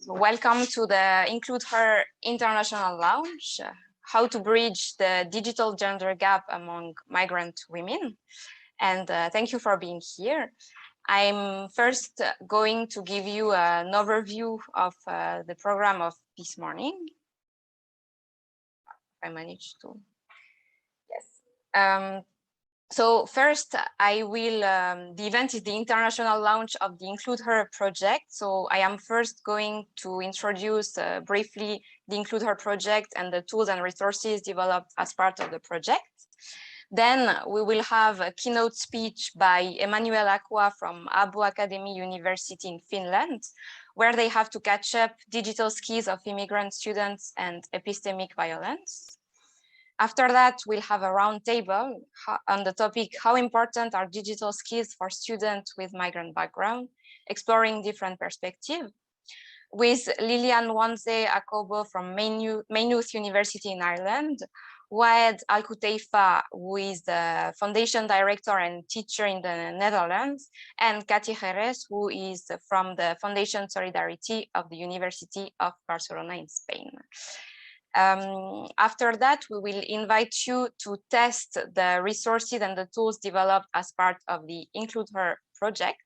Welcome to the IncludeHER International Launch, how to bridge the digital gender gap among migrant women. And thank you for being here. I'm first going to give you an overview of the program of this morning. If I manage to, yes. So first, I will, the event is the international launch of the IncludeHER project. So I am first going to introduce briefly the IncludeHER project and the tools and resources developed as part of the project. Then we will have a keynote speech by Emmanuel ACQUAH from Åbo Akademi University in Finland, where they have to catch up digital skills of immigrant students and epistemic violence. After that, we'll have a round table on the topic, how important are digital skills for students with migrant background, exploring different perspectives, with Lilian NWANZE-AKOBO from Maynooth University in Ireland, Waed KUTEIFAN, who is the foundation director and teacher in the Netherlands, and Cati JEREZ, who is from the Fundació Solidaritat of the University of Barcelona in Spain. After that, we will invite you to test the resources and the tools developed as part of the IncludeHER project.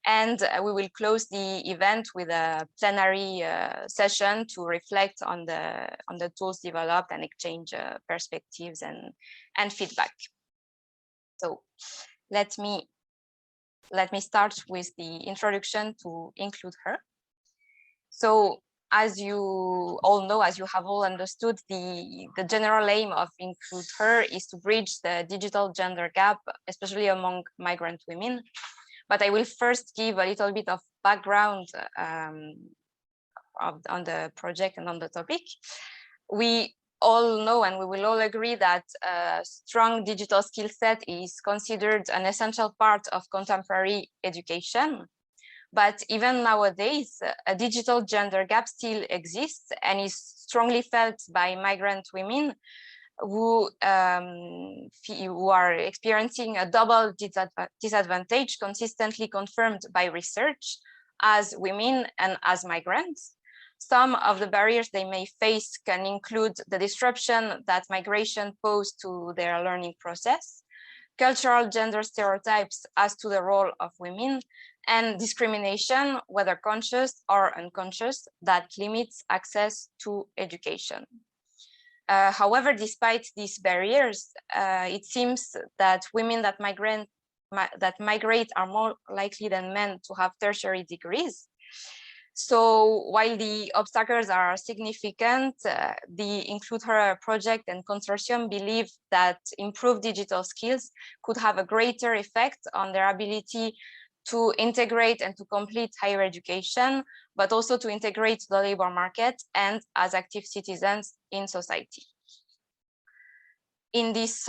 And we will close the event with a plenary session to reflect on the tools developed and exchange perspectives and feedback. So let me start with the introduction to IncludeHER. So as you all know, as you have all understood, the general aim of IncludeHER is to bridge the digital gender gap, especially among migrant women. But I will first give a little bit of background on the project and on the topic. We all know and we will all agree that a strong digital skill set is considered an essential part of contemporary education. But even nowadays, a digital gender gap still exists and is strongly felt by migrant women who are experiencing a double disadvantage consistently confirmed by research as women and as migrants. Some of the barriers they may face can include the disruption that migration poses to their learning process, cultural gender stereotypes as to the role of women, and discrimination, whether conscious or unconscious, that limits access to education. However, despite these barriers, it seems that women that migrate are more likely than men to have tertiary degrees. So while the obstacles are significant, the IncludeHER project and consortium believe that improved digital skills could have a greater effect on their ability to integrate and to complete higher education, but also to integrate the labor market and as active citizens in society. In this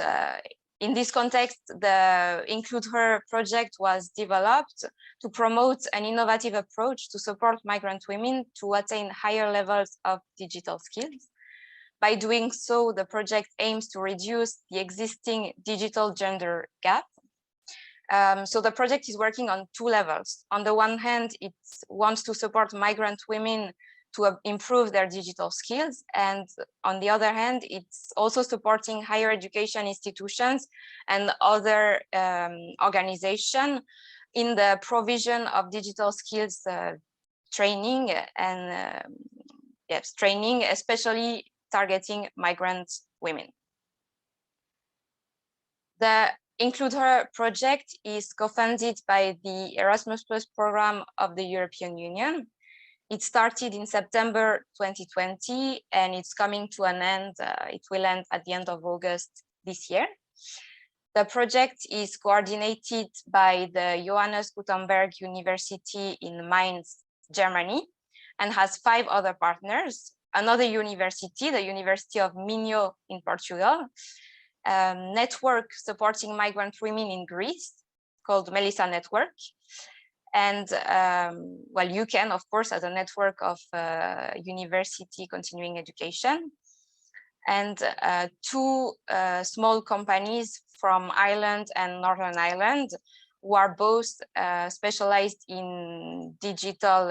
context, the IncludeHER project was developed to promote an innovative approach to support migrant women to attain higher levels of digital skills. By doing so, the project aims to reduce the existing digital gender gap. So the project is working on two levels. On the one hand, it wants to support migrant women to improve their digital skills. And on the other hand, it's also supporting higher education institutions and other organizations in the provision of digital skills training and training, especially targeting migrant women. The IncludeHER project is co-funded by the Erasmus Plus program of the European Union. It started in September 2020 and it's coming to an end. It will end at the end of August this year. The project is coordinated by the Johannes Gutenberg University in Mainz, Germany, and has 5 other partners. Another university, the University of Maynooth in Portugal, network supporting migrant women in Greece called Melissa Network, and eucen, of course, as a network of university continuing education, and 2 small companies from Ireland and Northern Ireland, who are both specialized in digital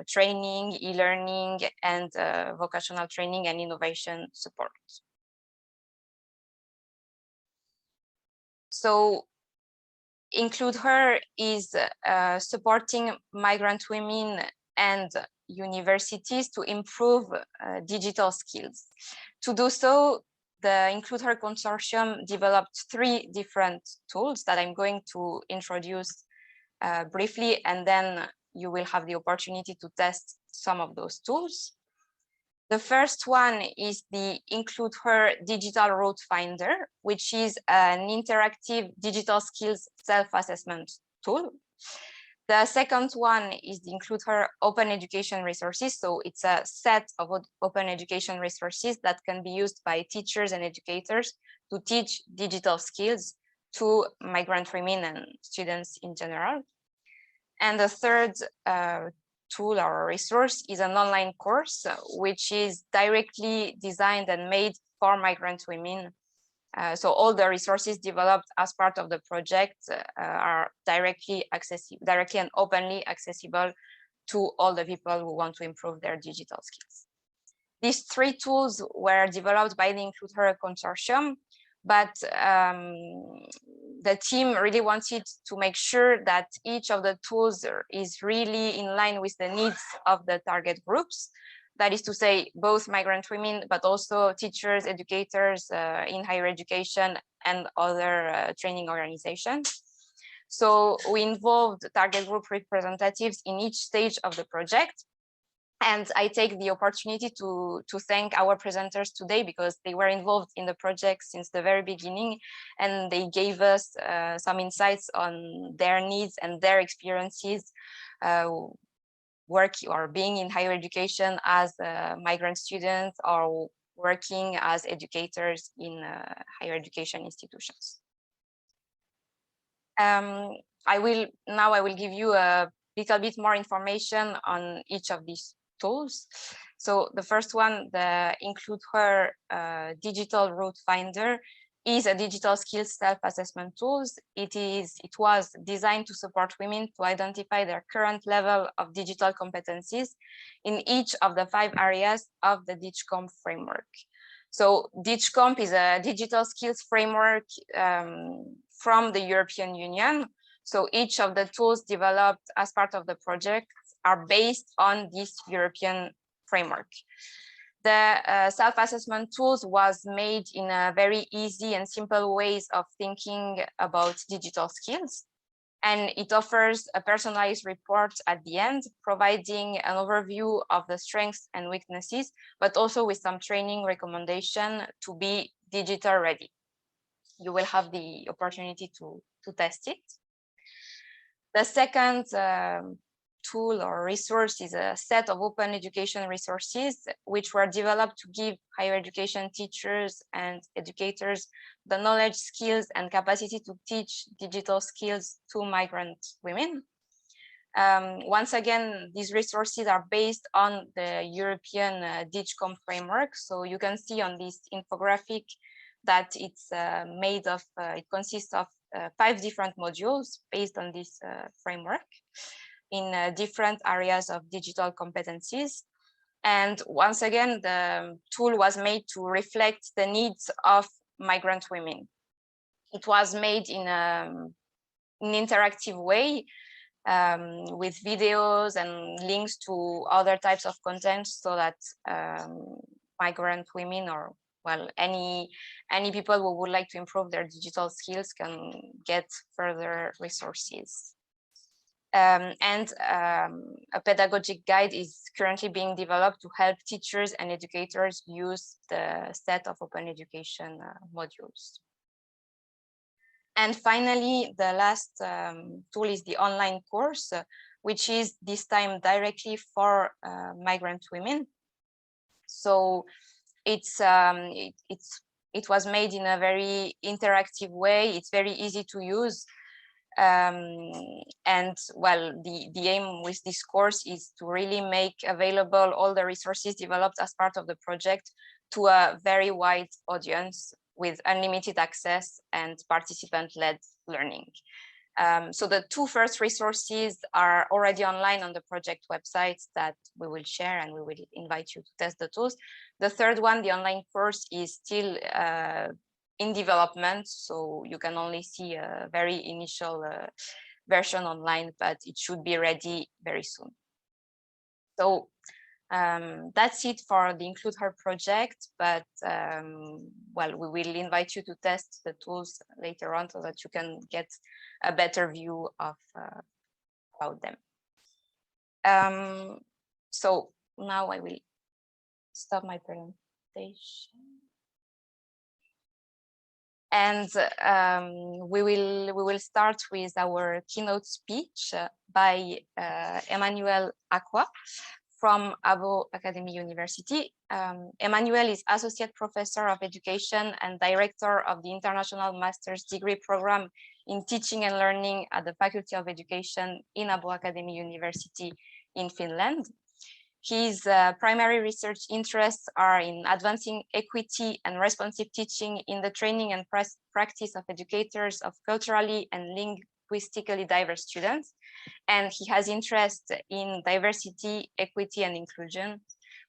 training, e-learning, and vocational training and innovation support. So IncludeHER is supporting migrant women and universities to improve digital skills. To do so, the IncludeHER consortium developed 3 different tools that I'm going to introduce briefly, and then you will have the opportunity to test some of those tools. The first one is the IncludeHER Digital Route Finder, which is an interactive digital skills self-assessment tool. The second one is the IncludeHER Open Education Resources. So it's a set of open education resources that can be used by teachers and educators to teach digital skills to migrant women and students in general. And the third tool or resource is an online course, which is directly designed and made for migrant women. So all the resources developed as part of the project are directly and openly accessible to all the people who want to improve their digital skills. These 3 tools were developed by the IncludeHER consortium, but the team really wanted to make sure that each of the tools is really in line with the needs of the target groups. That is to say, both migrant women, but also teachers, educators in higher education and other training organizations. So we involved target group representatives in each stage of the project. And I take the opportunity to thank our presenters today because they were involved in the project since the very beginning, and they gave us some insights on their needs and their experiences working or being in higher education as migrant students or working as educators in higher education institutions. I will give you a little bit more information on each of these tools. So the first one, the IncludeHER Digital Route Finder, is a digital skills self-assessment tool. It was designed to support women to identify their current level of digital competencies in each of the 5 areas of the DIGCOMP framework. So DIGCOMP is a digital skills framework from the European Union. So each of the tools developed as part of the project are based on this European framework. The self-assessment tools was made in a very easy and simple ways of thinking about digital skills. And it offers a personalized report at the end, providing an overview of the strengths and weaknesses, but also with some training recommendation to be digital ready. You will have the opportunity to test it. The second tool or resource is a set of open education resources which were developed to give higher education teachers and educators the knowledge, skills, and capacity to teach digital skills to migrant women. Once again, these resources are based on the European DIGCOMP framework. So you can see on this infographic that it's made of, it consists of 5 different modules based on this framework in different areas of digital competencies. And once again, the tool was made to reflect the needs of migrant women. It was made in an interactive way with videos and links to other types of content so that migrant women or any people who would like to improve their digital skills can get further resources. And a pedagogic guide is currently being developed to help teachers and educators use the set of open education modules. And finally, the last tool is the online course, which is this time directly for migrant women. So it was made in a very interactive way. It's very easy to use. And well, the aim with this course is to really make available all the resources developed as part of the project to a very wide audience with unlimited access and participant-led learning. So the two first resources are already online on the project website that we will share, and we will invite you to test the tools. The third one, the online course, is still in development, so you can only see a very initial version online, but it should be ready very soon. So that's it for the IncludeHER project, but well, we will invite you to test the tools later on so that you can get a better view of about them. So now I will stop my presentation. And we will start with our keynote speech by Emmanuel ACQUAH from Åbo Akademi University. Emmanuel is Associate Professor of Education and Director of the International Master's Degree Program in Teaching and Learning at the Faculty of Education in Åbo Akademi University in Finland. His primary research interests are in advancing equity and responsive teaching in the training and practice of educators of culturally and linguistically diverse students. And he has interest in diversity, equity, and inclusion,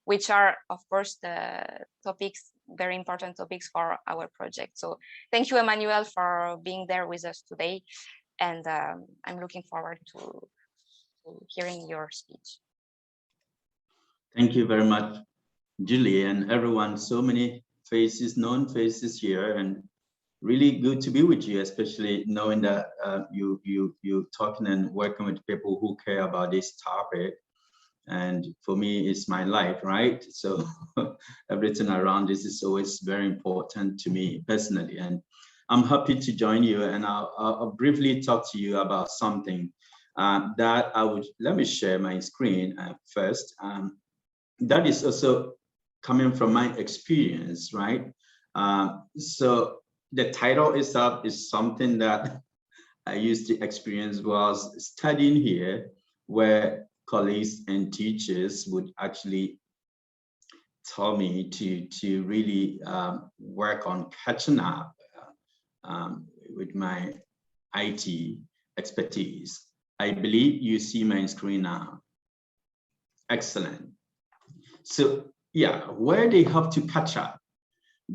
which are, of course, the topics, very important topics for our project. So thank you, Emmanuel, for being there with us today. And I'm looking forward to hearing your speech. Thank you very much, Julie, and everyone. So many faces, known faces here, and really good to be with you, especially knowing that you talking and working with people who care about this topic. And for me, it's my life, right? So everything around this is always very important to me personally. And I'm happy to join you, and I'll briefly talk to you about something that I would, let me share my screen first. That is also coming from my experience, right? So the title itself is something that I used to experience was studying here, where colleagues and teachers would actually tell me to really work on catching up with my IT expertise. I believe you see my screen now. Excellent. So yeah, where they have to catch up,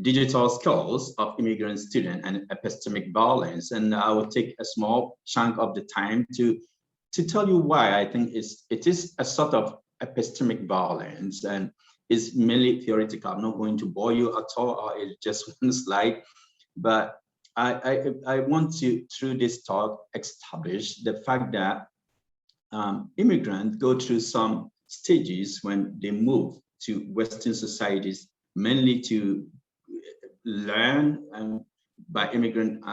digital skills of immigrant students and epistemic violence. And I will take a small chunk of the time to tell you why I think it is a sort of epistemic violence, and is mainly theoretical. I'm not going to bore you at all, or it's just one slide, but I want to, through this talk, establish the fact that immigrants go through some stages when they move to Western societies, mainly to learn. And by immigrant,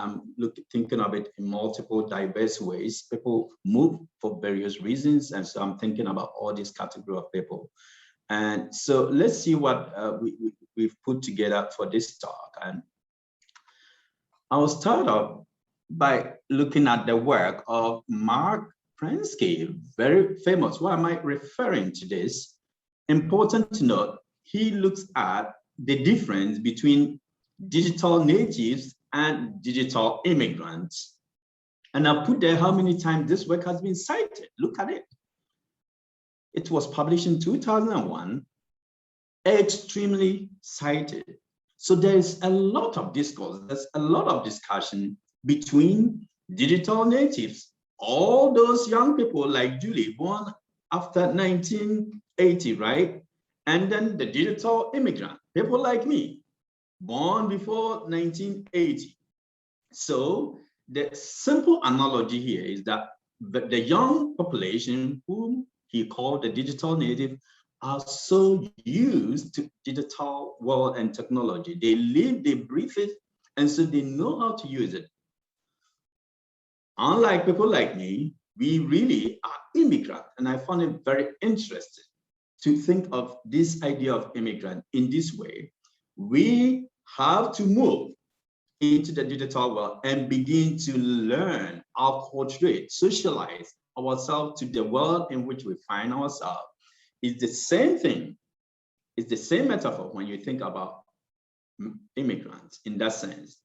thinking of it in multiple diverse ways. People move for various reasons, and so I'm thinking about all these categories of people. And so let's see what we've put together for this talk. And I'll start off by looking at the work of Mark Prensky, very famous. Why am I referring to this? Important to note, he looks at the difference between digital natives and digital immigrants. And I put there how many times this work has been cited. Look at it. It was published in 2001, extremely cited. So there's a lot of discourse, there's a lot of discussion between digital natives, all those young people like Julie, born after 1980, right? And then the digital immigrant, people like me, born before 1980. So the simple analogy here is that the young population, whom he called the digital native, are so used to digital world and technology. They live, they breathe it, and so they know how to use it. Unlike people like me, we really are immigrant, and I found it very interesting to think of this idea of immigrant in this way. We have to move into the digital world and begin to learn, acculturate, socialize ourselves to the world in which we find ourselves. It's the same thing. It's the same metaphor when you think about immigrants in that sense.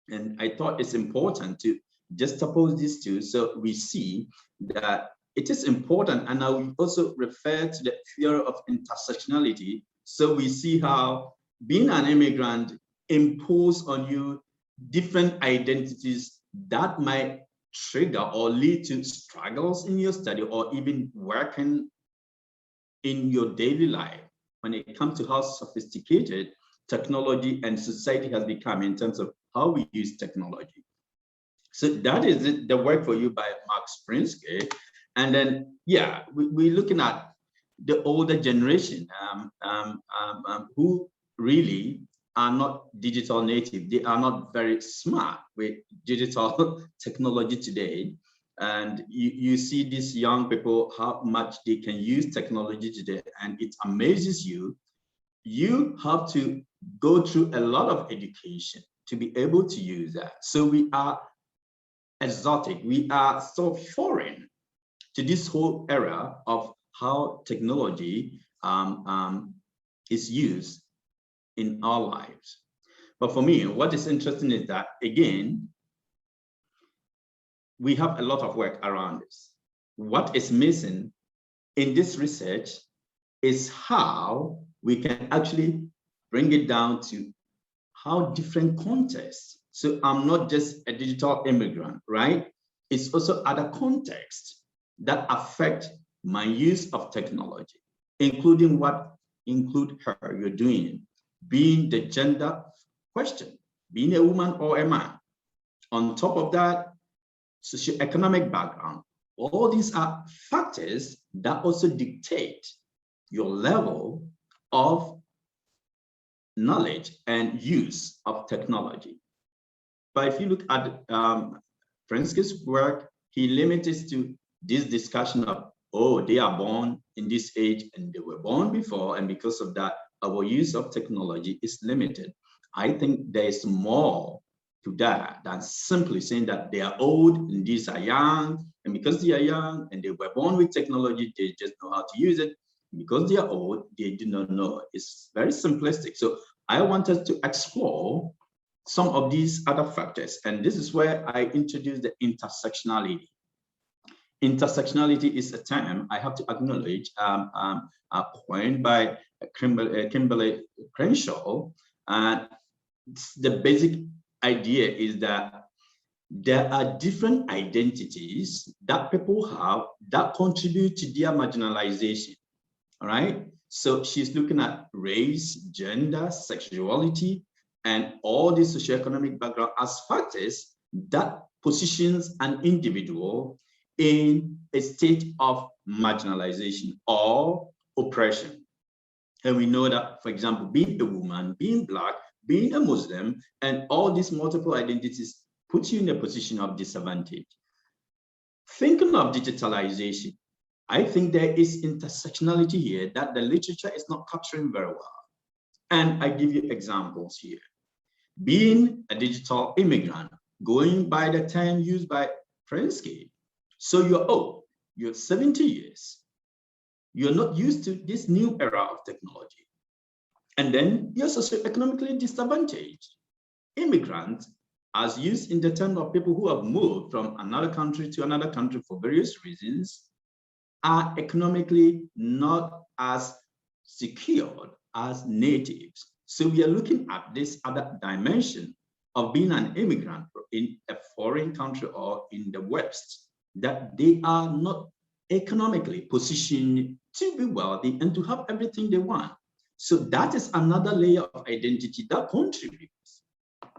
And I thought it's important to juxtapose these two, so we see that it is important, and I will also refer to the theory of intersectionality. So we see how being an immigrant imposes on you different identities that might trigger or lead to struggles in your study or even working in your daily life when it comes to how sophisticated technology and society has become in terms of how we use technology. So that is it, the work for you by Mark Sprinsky. And then, yeah, we're looking at the older generation who really are not digital native. They are not very smart with digital technology today. And you see these young people, how much they can use technology today, and it amazes you. You have to go through a lot of education to be able to use that. So we are exotic, we are so foreign to this whole era of how technology is used in our lives. But for me, what is interesting is that, again, we have a lot of work around this. What is missing in this research is how we can actually bring it down to how different contexts. So I'm not just a digital immigrant, right? It's also other contexts that affect my use of technology, including what IncludeHER you're doing, being the gender question, being a woman or a man. On top of that, socioeconomic background. All these are factors that also dictate your level of knowledge and use of technology. But if you look at Sprinsky's work, he limits it to this discussion of, oh, they are born in this age and they were born before, and because of that, our use of technology is limited. I think there is more to that than simply saying that they are old and these are young, and because they are young and they were born with technology, they just know how to use it. Because they are old, they do not know. It's very simplistic. So I wanted to explore some of these other factors, and this is where I introduced the intersectionality. Intersectionality is a term I have to acknowledge, coined by Kimberly Crenshaw. And the basic idea is that there are different identities that people have that contribute to their marginalization. All right. So she's looking at race, gender, sexuality, and all these socioeconomic background as factors that positions an individual in a state of marginalization or oppression. And we know that, for example, being a woman, being Black, being a Muslim, and all these multiple identities put you in a position of disadvantage. Thinking of digitalization, I think there is intersectionality here that the literature is not capturing very well. And I give you examples here. Being a digital immigrant, going by the term used by Sprinsky. So you're old, you're 70 years. You're not used to this new era of technology. And then you're socioeconomically disadvantaged. Immigrants, as used in the term of people who have moved from another country to another country for various reasons, are economically not as secured as natives. So we are looking at this other dimension of being an immigrant in a foreign country or in the West, that they are not economically positioned to be wealthy and to have everything they want. So that is another layer of identity that contributes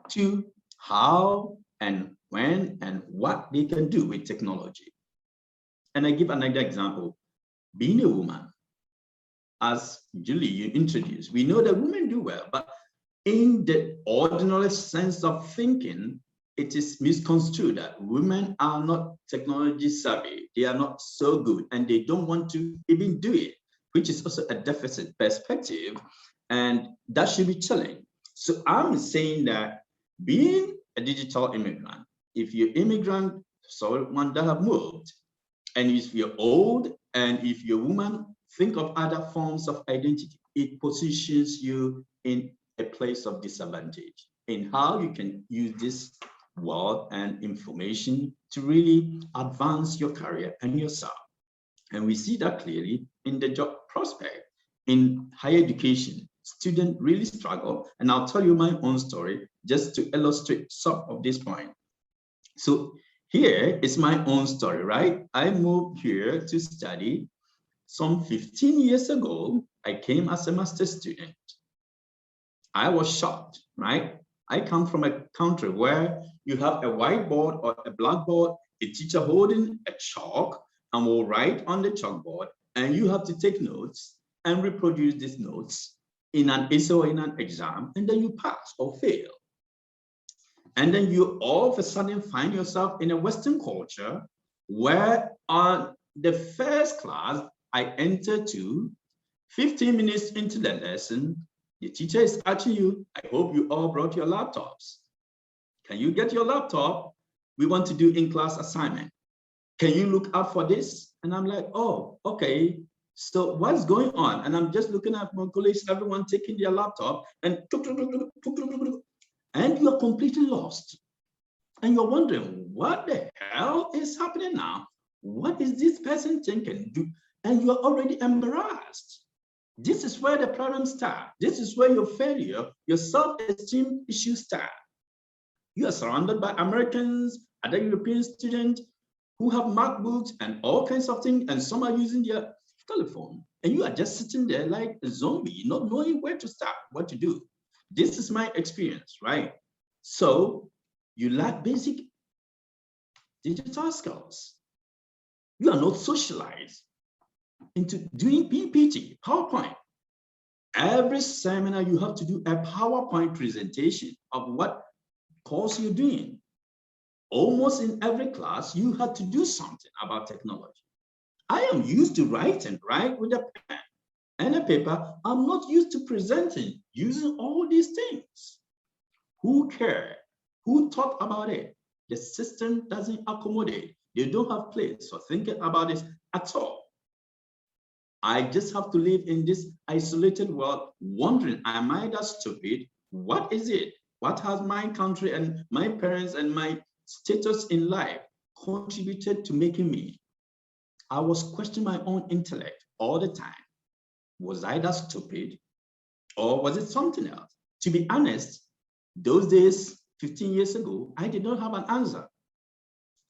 to how and when and what they can do with technology. And I give another example, being a woman. As Julie, you introduced, we know that women do well, but in the ordinary sense of thinking, it is misconstrued that women are not technology savvy. They are not so good, and they don't want to even do it, which is also a deficit perspective, and that should be challenged. So I'm saying that being a digital immigrant, if you're immigrant, someone that have moved, and if you're old, and if you're a woman, think of other forms of identity. It positions you in a place of disadvantage in how you can use this world and information to really advance your career and yourself. And we see that clearly in the job prospect. In higher education, students really struggle. And I'll tell you my own story just to illustrate some of this point. So here is my own story, right? I moved here to study some 15 years ago. I came as a master's student. I was shocked, right? I come from a country where you have a whiteboard or a blackboard, a teacher holding a chalk and will write on the chalkboard, and you have to take notes and reproduce these notes in an essay or in an exam, and then you pass or fail. And then you all of a sudden find yourself in a Western culture where on the first class I entered to, 15 minutes into the lesson, the teacher is asking you, I hope you all brought your laptops. Can you get your laptop? We want to do in-class assignment. Can you look up for this? And I'm like, oh, okay. So what's going on? And I'm just looking at my colleagues, everyone taking their laptop and you are completely lost. And you're wondering, what the hell is happening now? What is this person thinking? And you're already embarrassed. This is where the problems start. This is where your failure, your self-esteem issues start. You are surrounded by Americans, other European students who have MacBooks and all kinds of things, and some are using their telephone. And you are just sitting there like a zombie, not knowing where to start, what to do. This is my experience, right? So you lack basic digital skills. You are not socialized into doing PPT, PowerPoint. Every seminar, you have to do a PowerPoint presentation of what course you're doing. Almost in every class, you had to do something about technology. I am used to writing, right, with a pen and a paper. I'm not used to presenting using all these things. Who cared? Who thought about it? The system doesn't accommodate. They don't have place for thinking about this at all. I just have to live in this isolated world, wondering, am I that stupid? What is it? What has my country and my parents and my status in life contributed to making me? I was questioning my own intellect all the time. Was I that stupid? Or was it something else? To be honest, those days, 15 years ago, I did not have an answer.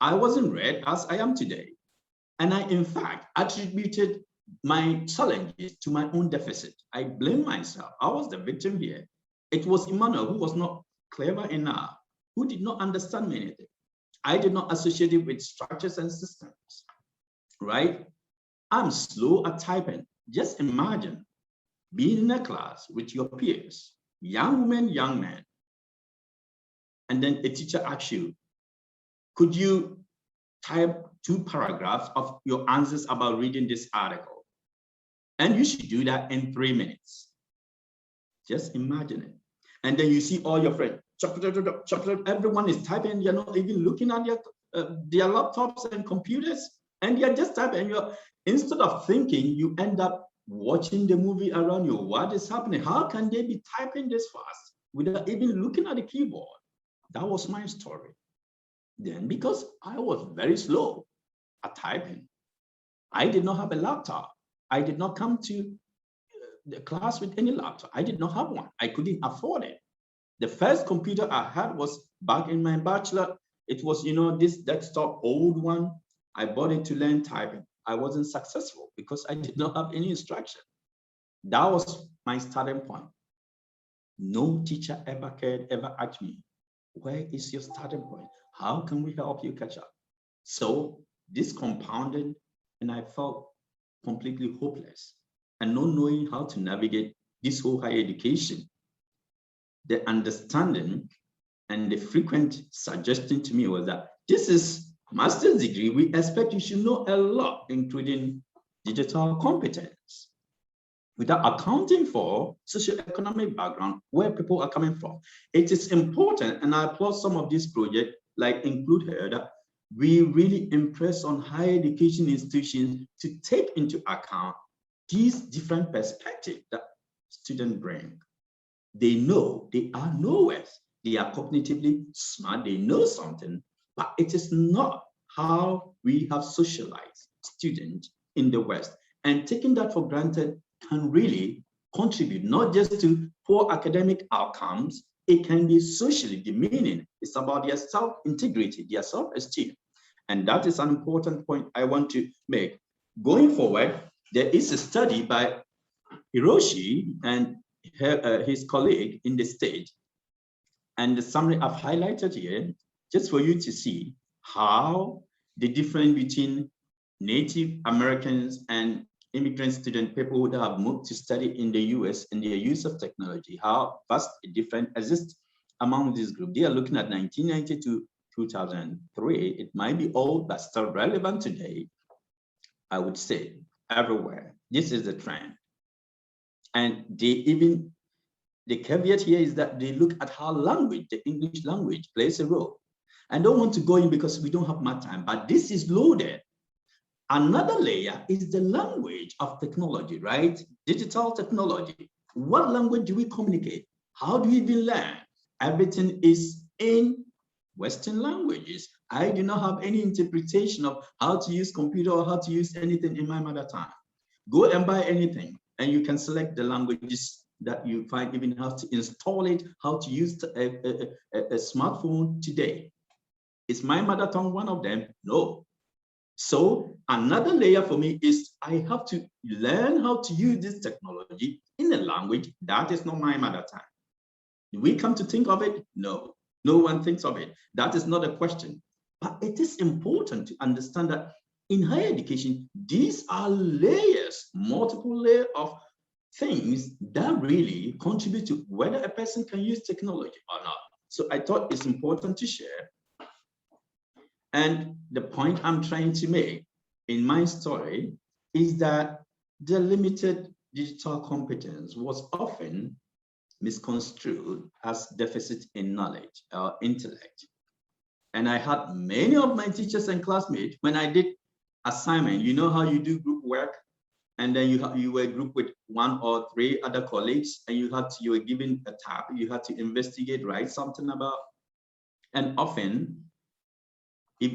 I wasn't read as I am today. And I, in fact, attributed my challenges to my own deficit. I blame myself. I was the victim here. It was Emmanuel who was not clever enough, who did not understand me anything. I did not associate it with structures and systems, right? I'm slow at typing. Just imagine being in a class with your peers, young women, young men, and then a teacher asks you, could you type 2 paragraphs of your answers about reading this article? And you should do that in 3 minutes. Just imagine it. And then you see all your friends, everyone is typing, you're not even looking at their laptops and computers, and you're just typing. Instead of thinking, you end up watching the movie around you. What is happening? How can they be typing this fast without even looking at the keyboard? That was my story. Then, because I was very slow at typing, I did not have a laptop. I did not come to the class with any laptop. I did not have one. I couldn't afford it. The first computer I had was back in my bachelor. It was, this desktop old one. I bought it to learn typing. I wasn't successful because I did not have any instruction. That was my starting point. No teacher ever asked me, where is your starting point? How can we help you catch up? So this compounded, and I felt completely hopeless and not knowing how to navigate this whole higher education. The understanding and the frequent suggestion to me was that this is master's degree. We expect you should know a lot, including digital competence, without accounting for socioeconomic background, where people are coming from. It is important, and I applaud some of these projects like IncludeHER, that we really impress on higher education institutions to take into account these different perspectives that students bring. They know they are nowhere they are cognitively smart, they know something, but it is not how we have socialized students in the West. And taking that for granted can really contribute not just to poor academic outcomes, it can be socially demeaning. It's about their self-integrity, their self-esteem. And that is an important point I want to make. Going forward, there is a study by Hiroshi and his colleague in the state. And the summary I've highlighted here, just for you to see how the difference between Native Americans and immigrant student people that have moved to study in the US and their use of technology, how vast a difference exists among this group. They are looking at 1990 to 2003. It might be old, but still relevant today, I would say, everywhere. This is the trend. And the caveat here is that they look at how language, the English language, plays a role. I don't want to go in because we don't have much time, but this is loaded. Another layer is the language of technology, right? Digital technology. What language do we communicate? How do we even learn? Everything is in Western languages. I do not have any interpretation of how to use computer or how to use anything in my mother tongue. Go and buy anything, and you can select the languages that you find, even how to install it, how to use a smartphone today. Is my mother tongue one of them? No. So another layer for me is I have to learn how to use this technology in a language that is not my mother tongue. Do we come to think of it? No, no one thinks of it. That is not a question. But it is important to understand that in higher education, these are layers, multiple layers of things that really contribute to whether a person can use technology or not. So I thought it's important to share. And the point I'm trying to make in my story is that the limited digital competence was often misconstrued as deficit in knowledge or intellect. And I had many of my teachers and classmates, when I did assignment, you know how you do group work, and then you were grouped with 1 or 3 other colleagues, and you were given a tab, you had to investigate, write something about, and often, if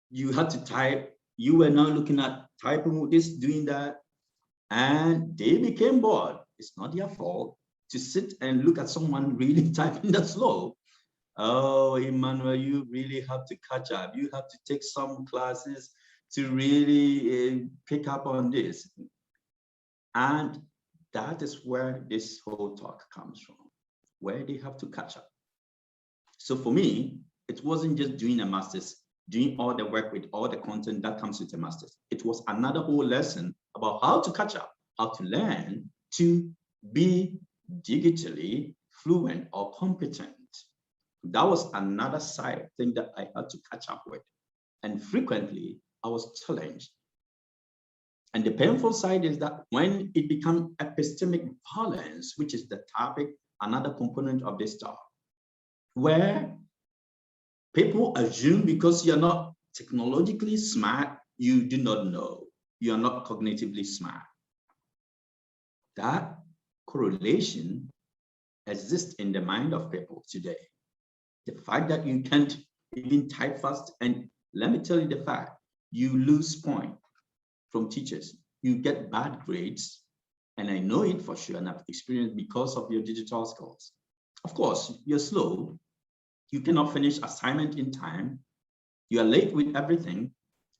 you had to type, you were now looking at typing this, doing that, and they became bored. It's not their fault to sit and look at someone really typing that slow. Oh, Emmanuel, you really have to catch up. You have to take some classes to really pick up on this. And that is where this whole talk comes from, where they have to catch up. So for me, it wasn't just doing a master's, doing all the work with all the content that comes with a master's. It was another whole lesson about how to catch up, how to learn to be digitally fluent or competent. That was another side thing that I had to catch up with. And frequently, I was challenged. And the painful side is that when it becomes epistemic violence, which is the topic, another component of this talk, where people assume because you're not technologically smart, you do not know. You are not cognitively smart. That correlation exists in the mind of people today. The fact that you can't even type fast, and let me tell you the fact, you lose points from teachers, you get bad grades, and I know it for sure, and I've experienced because of your digital skills. Of course, you're slow, you cannot finish assignment in time, you are late with everything,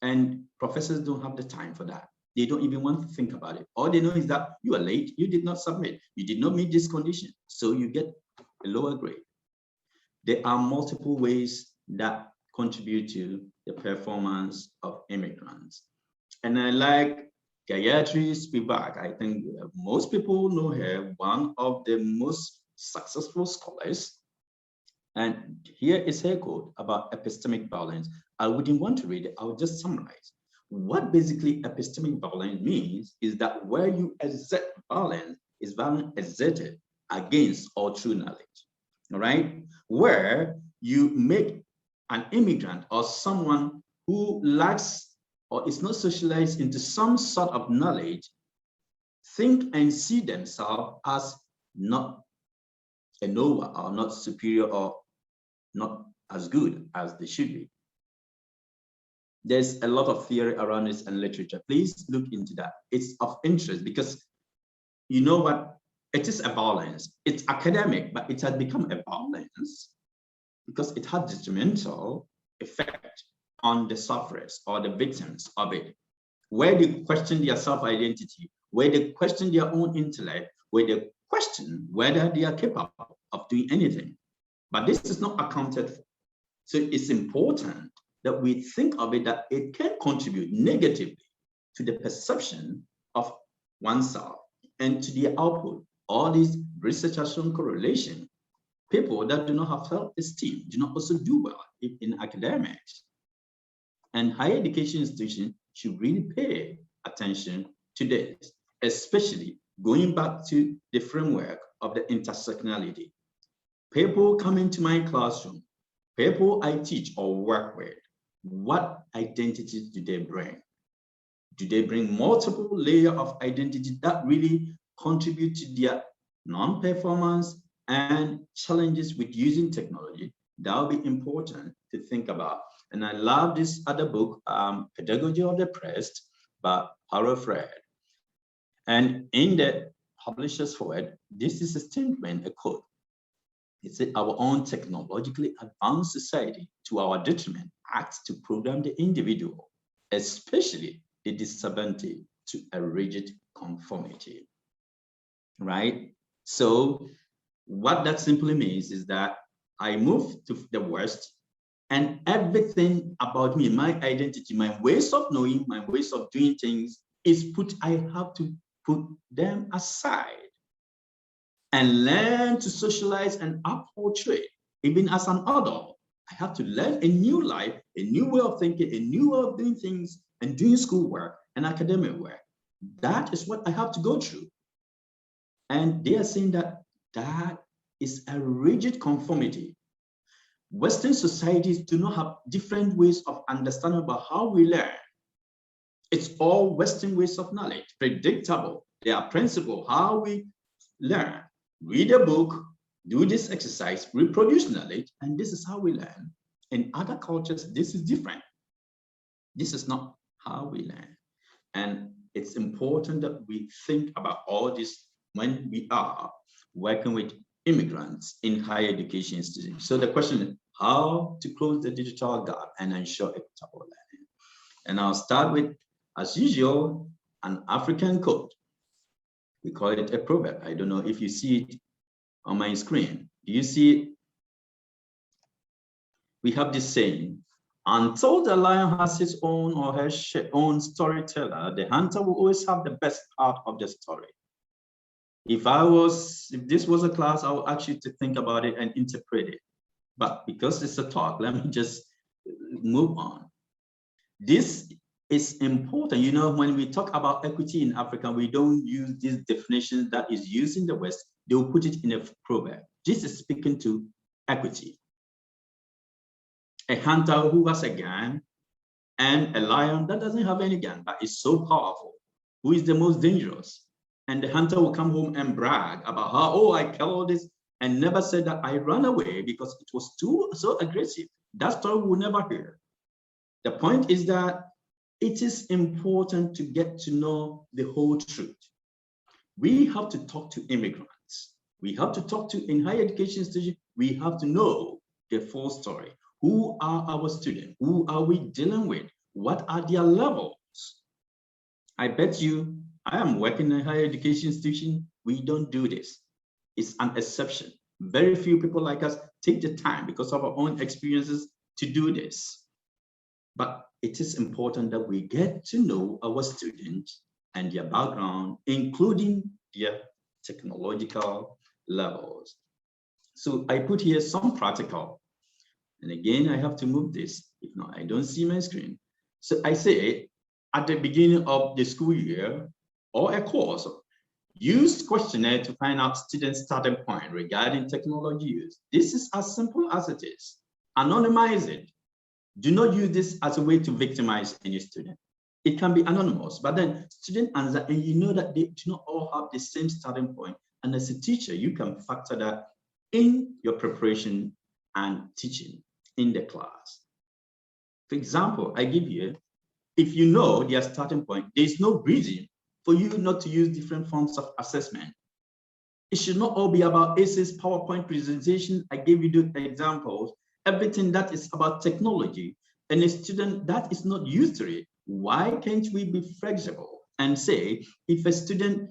and professors don't have the time for that. They don't even want to think about it. All they know is that you are late, you did not submit, you did not meet this condition, so you get a lower grade. There are multiple ways that contribute to the performance of immigrants. And I like Gayatri Spivak. I think most people know her, one of the most successful scholars. And here is her quote about epistemic violence. I wouldn't want to read it, I would just summarize. What basically epistemic violence means is that where you exert violence is violence exerted against or through knowledge, all right? Where you make an immigrant or someone who lacks or is not socialized into some sort of knowledge, think and see themselves as not a knower or not superior or not as good as they should be. There's a lot of theory around this and literature. Please look into that. It's of interest because you know what? It is a violence. It's academic, but it has become a violence because it has detrimental effect on the sufferers or the victims of it, where they question their self-identity, where they question their own intellect, where they question whether they are capable of doing anything. But this is not accounted for. So it's important that we think of it that it can contribute negatively to the perception of oneself and to the output. All these research has shown correlation. People that do not have self-esteem do not also do well in academics. And higher education institutions should really pay attention to this, especially going back to the framework of the intersectionality. People come into my classroom, people I teach or work with, what identities do they bring? Do they bring multiple layers of identity that really contribute to their non-performance and challenges with using technology? That will be important to think about. And I love this other book, Pedagogy of the Oppressed by Paulo Freire. And in the publisher's forward, this is a statement, a quote. It said, our own technologically advanced society, to our detriment, acts to program the individual, especially the disadvantaged, to a rigid conformity, right? So what that simply means is that I move to the West and everything about me, my identity, my ways of knowing, my ways of doing things is I have to put them aside and learn to socialize and uphold trade. Even as an adult, I have to learn a new life, a new way of thinking, a new way of doing things and doing schoolwork and academic work. That is what I have to go through. And they are saying that that is a rigid conformity. Western societies do not have different ways of understanding about how we learn. It's all Western ways of knowledge, predictable. They are principle, how we learn. Read a book, do this exercise, reproduce knowledge, and this is how we learn. In other cultures, this is different. This is not how we learn. And it's important that we think about all this when we are working with immigrants in higher education institutions. So the question is how to close the digital gap and ensure equitable learning. And I'll start with, as usual, an African quote. We call it a proverb. I don't know if you see it on my screen. Do you see it? We have this saying, until the lion has his own or her own storyteller, the hunter will always have the best part of the story. If this was a class, I would ask you to think about it and interpret it. But because it's a talk, let me just move on. This is important. You know, when we talk about equity in Africa, we don't use this definition that is used in the West. They will put it in a proverb. This is speaking to equity. A hunter who has a gun and a lion that doesn't have any gun, but is so powerful. Who is the most dangerous? And the hunter will come home and brag about how, oh, I killed this, and never said that I ran away because it was so aggressive. That story we'll never hear. The point is that it is important to get to know the whole truth. We have to talk to immigrants. We have to talk to, in higher education institutions, we have to know the full story. Who are our students? Who are we dealing with? What are their levels? I bet you, I am working in a higher education institution. We don't do this. It's an exception. Very few people like us take the time because of our own experiences to do this. But it is important that we get to know our students and their background, including their technological levels. So I put here some practical. And again, I have to move this. If not, I don't see my screen. So I say at the beginning of the school year or a course, use questionnaire to find out students' starting point regarding technology use. This is as simple as it is. Anonymize it. Do not use this as a way to victimize any student. It can be anonymous, but then student answer, and you know that they do not all have the same starting point. And as a teacher, you can factor that in your preparation and teaching in the class. For example, I give you, if you know their starting point, there's no reason for you not to use different forms of assessment. It should not all be about essays, PowerPoint presentation. I gave you the examples, everything that is about technology, and a student that is not used to it. Why can't we be flexible and say, if a student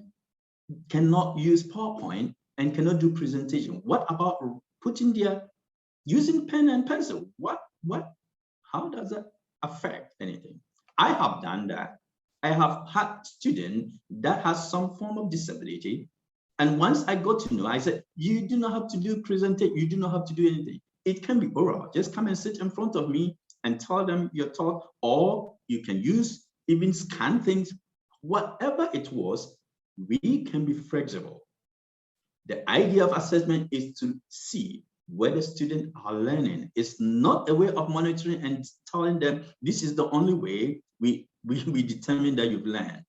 cannot use PowerPoint and cannot do presentation, what about putting their using pen and pencil? How does that affect anything? I have done that. I have had students that has some form of disability. And once I got to know, I said, you do not have to do presentation, you do not have to do anything. It can be oral. Just come and sit in front of me and tell them your thought, or you can use, even scan things, whatever it was, we can be flexible. The idea of assessment is to see whether students are learning. It's not a way of monitoring and telling them this is the only way we determine that you've learned.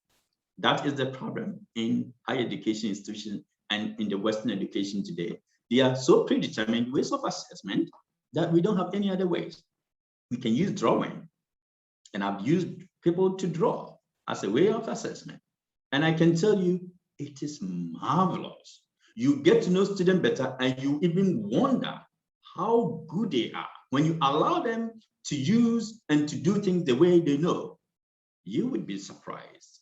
That is the problem in higher education institutions and in the Western education today. They are so predetermined ways of assessment that we don't have any other ways. We can use drawing, and I've used people to draw as a way of assessment. And I can tell you, it is marvelous. You get to know students better, and you even wonder how good they are. When you allow them to use and to do things the way they know, you would be surprised.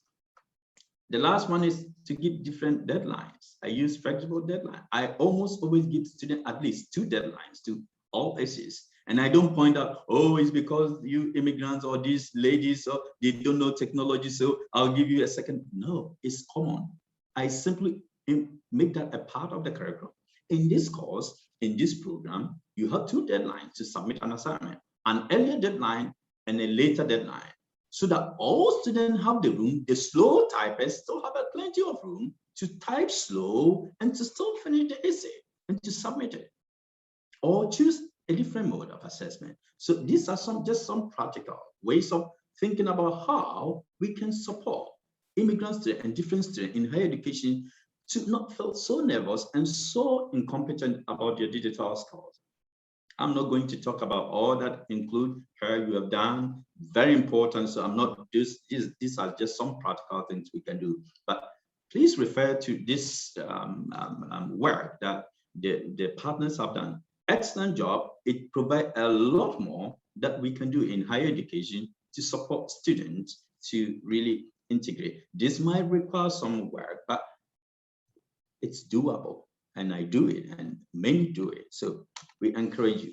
The last one is to give different deadlines. I use flexible deadline. I almost always give students at least 2 deadlines to all essays. And I don't point out, oh, it's because you immigrants or these ladies, or they don't know technology, so I'll give you a second. No, it's common. I simply make that a part of the curriculum. In this course, in this program, you have 2 deadlines to submit an assignment, an earlier deadline and a later deadline, so that all students have the room. The slow typists still have plenty of room to type slow and to still finish the essay and to submit it, or choose a different mode of assessment. So these are just some practical ways of thinking about how we can support immigrant students and different students in higher education to not feel so nervous and so incompetent about their digital skills. I'm not going to talk about all that IncludeHER you have done, very important. So I'm not, these are just some practical things we can do. But please refer to this work that the partners have done. Excellent job. It provides a lot more that we can do in higher education to support students to really integrate. This might require some work, but it's doable, and I do it, and many do it. So we encourage you.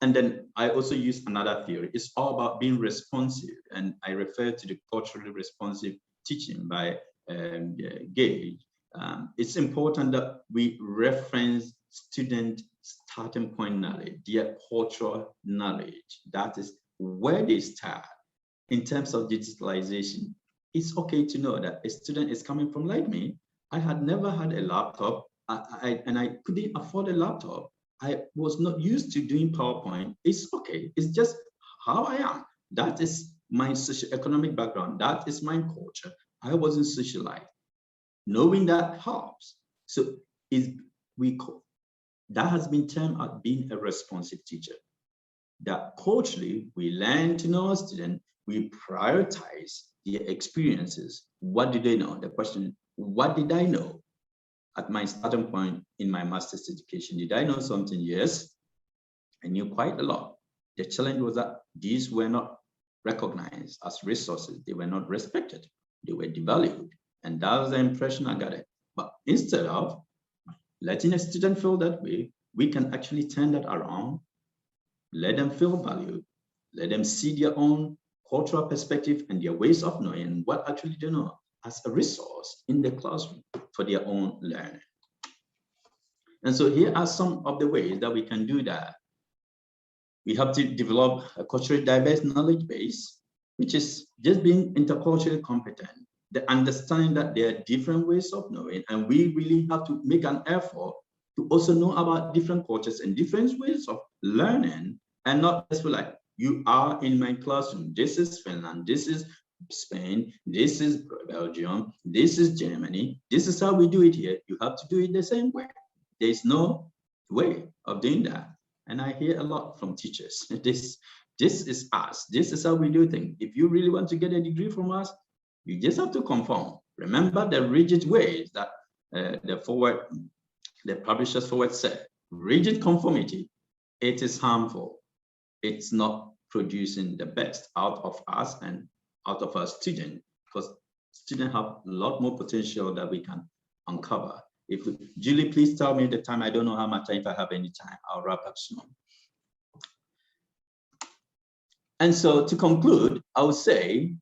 And then I also use another theory. It's all about being responsive, and I refer to the culturally responsive teaching by Gage. It's important that we reference student starting point knowledge, their cultural knowledge. That is where they start in terms of digitalization. It's okay to know that a student is coming from, like me, I had never had a laptop, and I couldn't afford a laptop. I was not used to doing PowerPoint. It's okay. It's just how I am. That is my socioeconomic background. That is my culture. I wasn't socialized. Knowing that helps. So that has been termed as being a responsive teacher. That culturally, we learn to know our student, we prioritize their experiences. What do they know? The question, what did I know at my starting point in my master's education? Did I know something? Yes, I knew quite a lot. The challenge was that these were not recognized as resources. They were not respected. They were devalued. And that was the impression I got. But instead of letting a student feel that way, we can actually turn that around, let them feel valued, let them see their own cultural perspective and their ways of knowing what actually they know as a resource in the classroom for their own learning. And so here are some of the ways that we can do that. We have to develop a culturally diverse knowledge base, which is just being interculturally competent, the understanding that there are different ways of knowing, and we really have to make an effort to also know about different cultures and different ways of learning, and not just feel like you are in my classroom. This is Finland, this is Spain, this is Belgium, this is Germany. This is how we do it here. You have to do it the same way. There's no way of doing that. And I hear a lot from teachers. This is us. This is how we do things. If you really want to get a degree from us, you just have to conform. Remember the rigid ways that the publishers forward said. Rigid conformity, it is harmful. It's not producing the best out of us and out of our students, because students have a lot more potential that we can uncover. Julie, please tell me the time. I don't know how much time. If I have any time, I'll wrap up soon. And so to conclude, I would say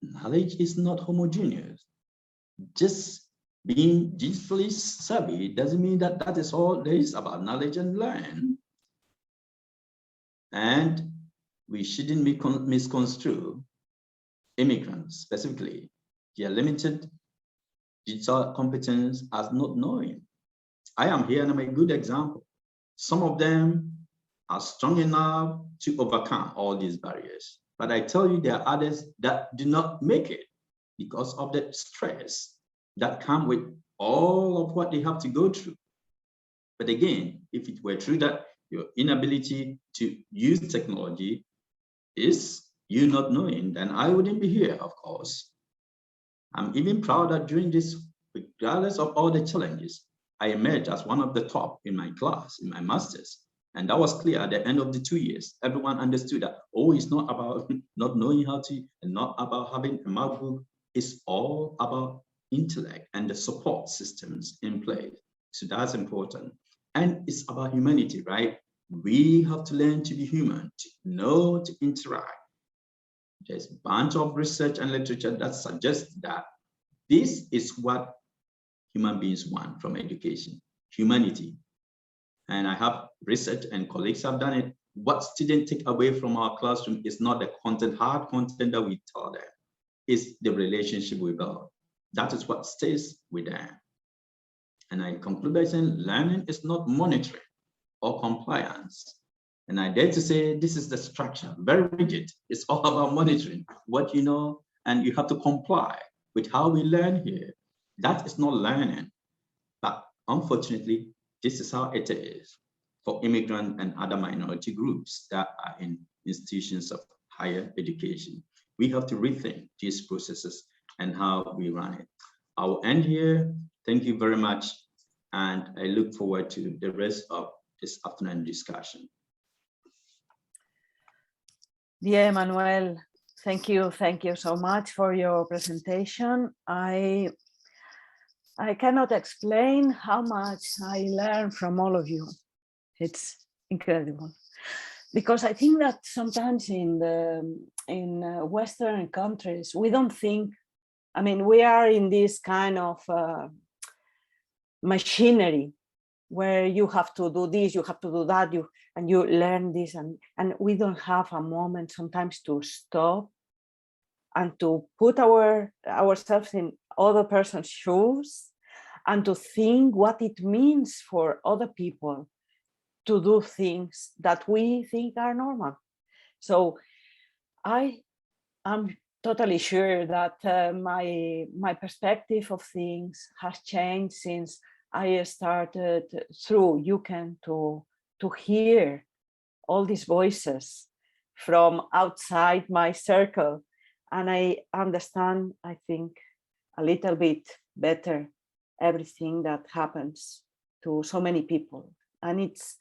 knowledge is not homogeneous. Just being digitally savvy doesn't mean that that is all there is about knowledge and learn. And we shouldn't misconstrue immigrants specifically, their limited digital competence as not knowing. I am here and I'm a good example. Some of them are strong enough to overcome all these barriers. But I tell you, there are others that do not make it because of the stress that come with all of what they have to go through. But again, if it were true that your inability to use technology is you not knowing, then I wouldn't be here, of course. I'm even proud that during this, regardless of all the challenges, I emerged as one of the top in my class, in my master's. And that was clear at the end of the 2 years. Everyone understood that, oh, it's not about not knowing how to, and not about having a MacBook. It's all about intellect and the support systems in place. So that's important. And it's about humanity, right? We have to learn to be human, to know, to interact. There's a bunch of research and literature that suggests that this is what human beings want from education, humanity. And I have research and colleagues have done it. What students take away from our classroom is not the content, hard content that we taught them, it's the relationship we build. That is what stays with them. And I conclude by saying learning is not monitoring or compliance. And I dare to say this is the structure, very rigid. It's all about monitoring what you know, and you have to comply with how we learn here. That is not learning. But unfortunately, this is how it is for immigrant and other minority groups that are in institutions of higher education. We have to rethink these processes and how we run it. I will end here. Thank you very much. And I look forward to the rest of this afternoon discussion. Yeah, Emmanuel, thank you so much for your presentation. I cannot explain how much I learned from all of you. It's incredible, because I think that sometimes in Western countries we don't think. I mean, we are in this kind of machinery where you have to do this, you have to do that, and you learn this, and we don't have a moment sometimes to stop and to put ourselves in other person's shoes and to think what it means for other people to do things that we think are normal. So I am totally sure that my perspective of things has changed since I started through eucen to hear all these voices from outside my circle, and I understand, I think, a little bit better everything that happens to so many people. And it's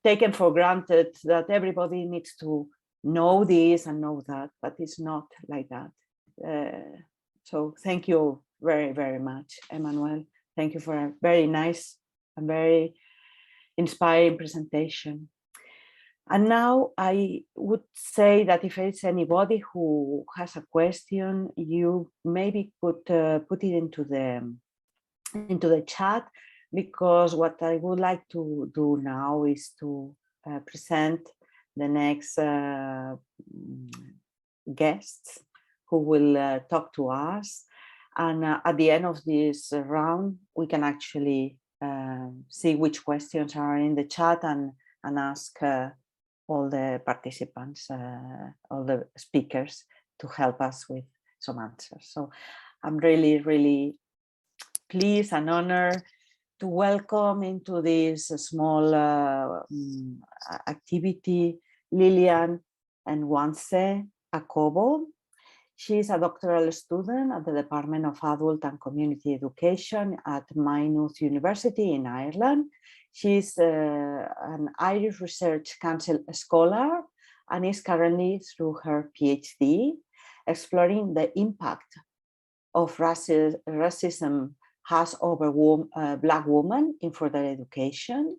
taken for granted that everybody needs to know this and know that, but it's not like that. So thank you very, very much, Emmanuel. Thank you for a very nice and very inspiring presentation. And now I would say that if it's anybody who has a question, you maybe could put it into the chat, because what I would like to do now is to present the next guests who will talk to us. And at the end of this round, we can actually see which questions are in the chat and ask all the participants, all the speakers, to help us with some answers. So I'm really, really pleased and honored to welcome into this small activity Lilian and NWANZE-AKOBO. She is a doctoral student at the Department of Adult and Community Education at Maynooth University in Ireland. She's an Irish Research Council scholar and is currently through her PhD exploring the impact of racism has over Black women in further education.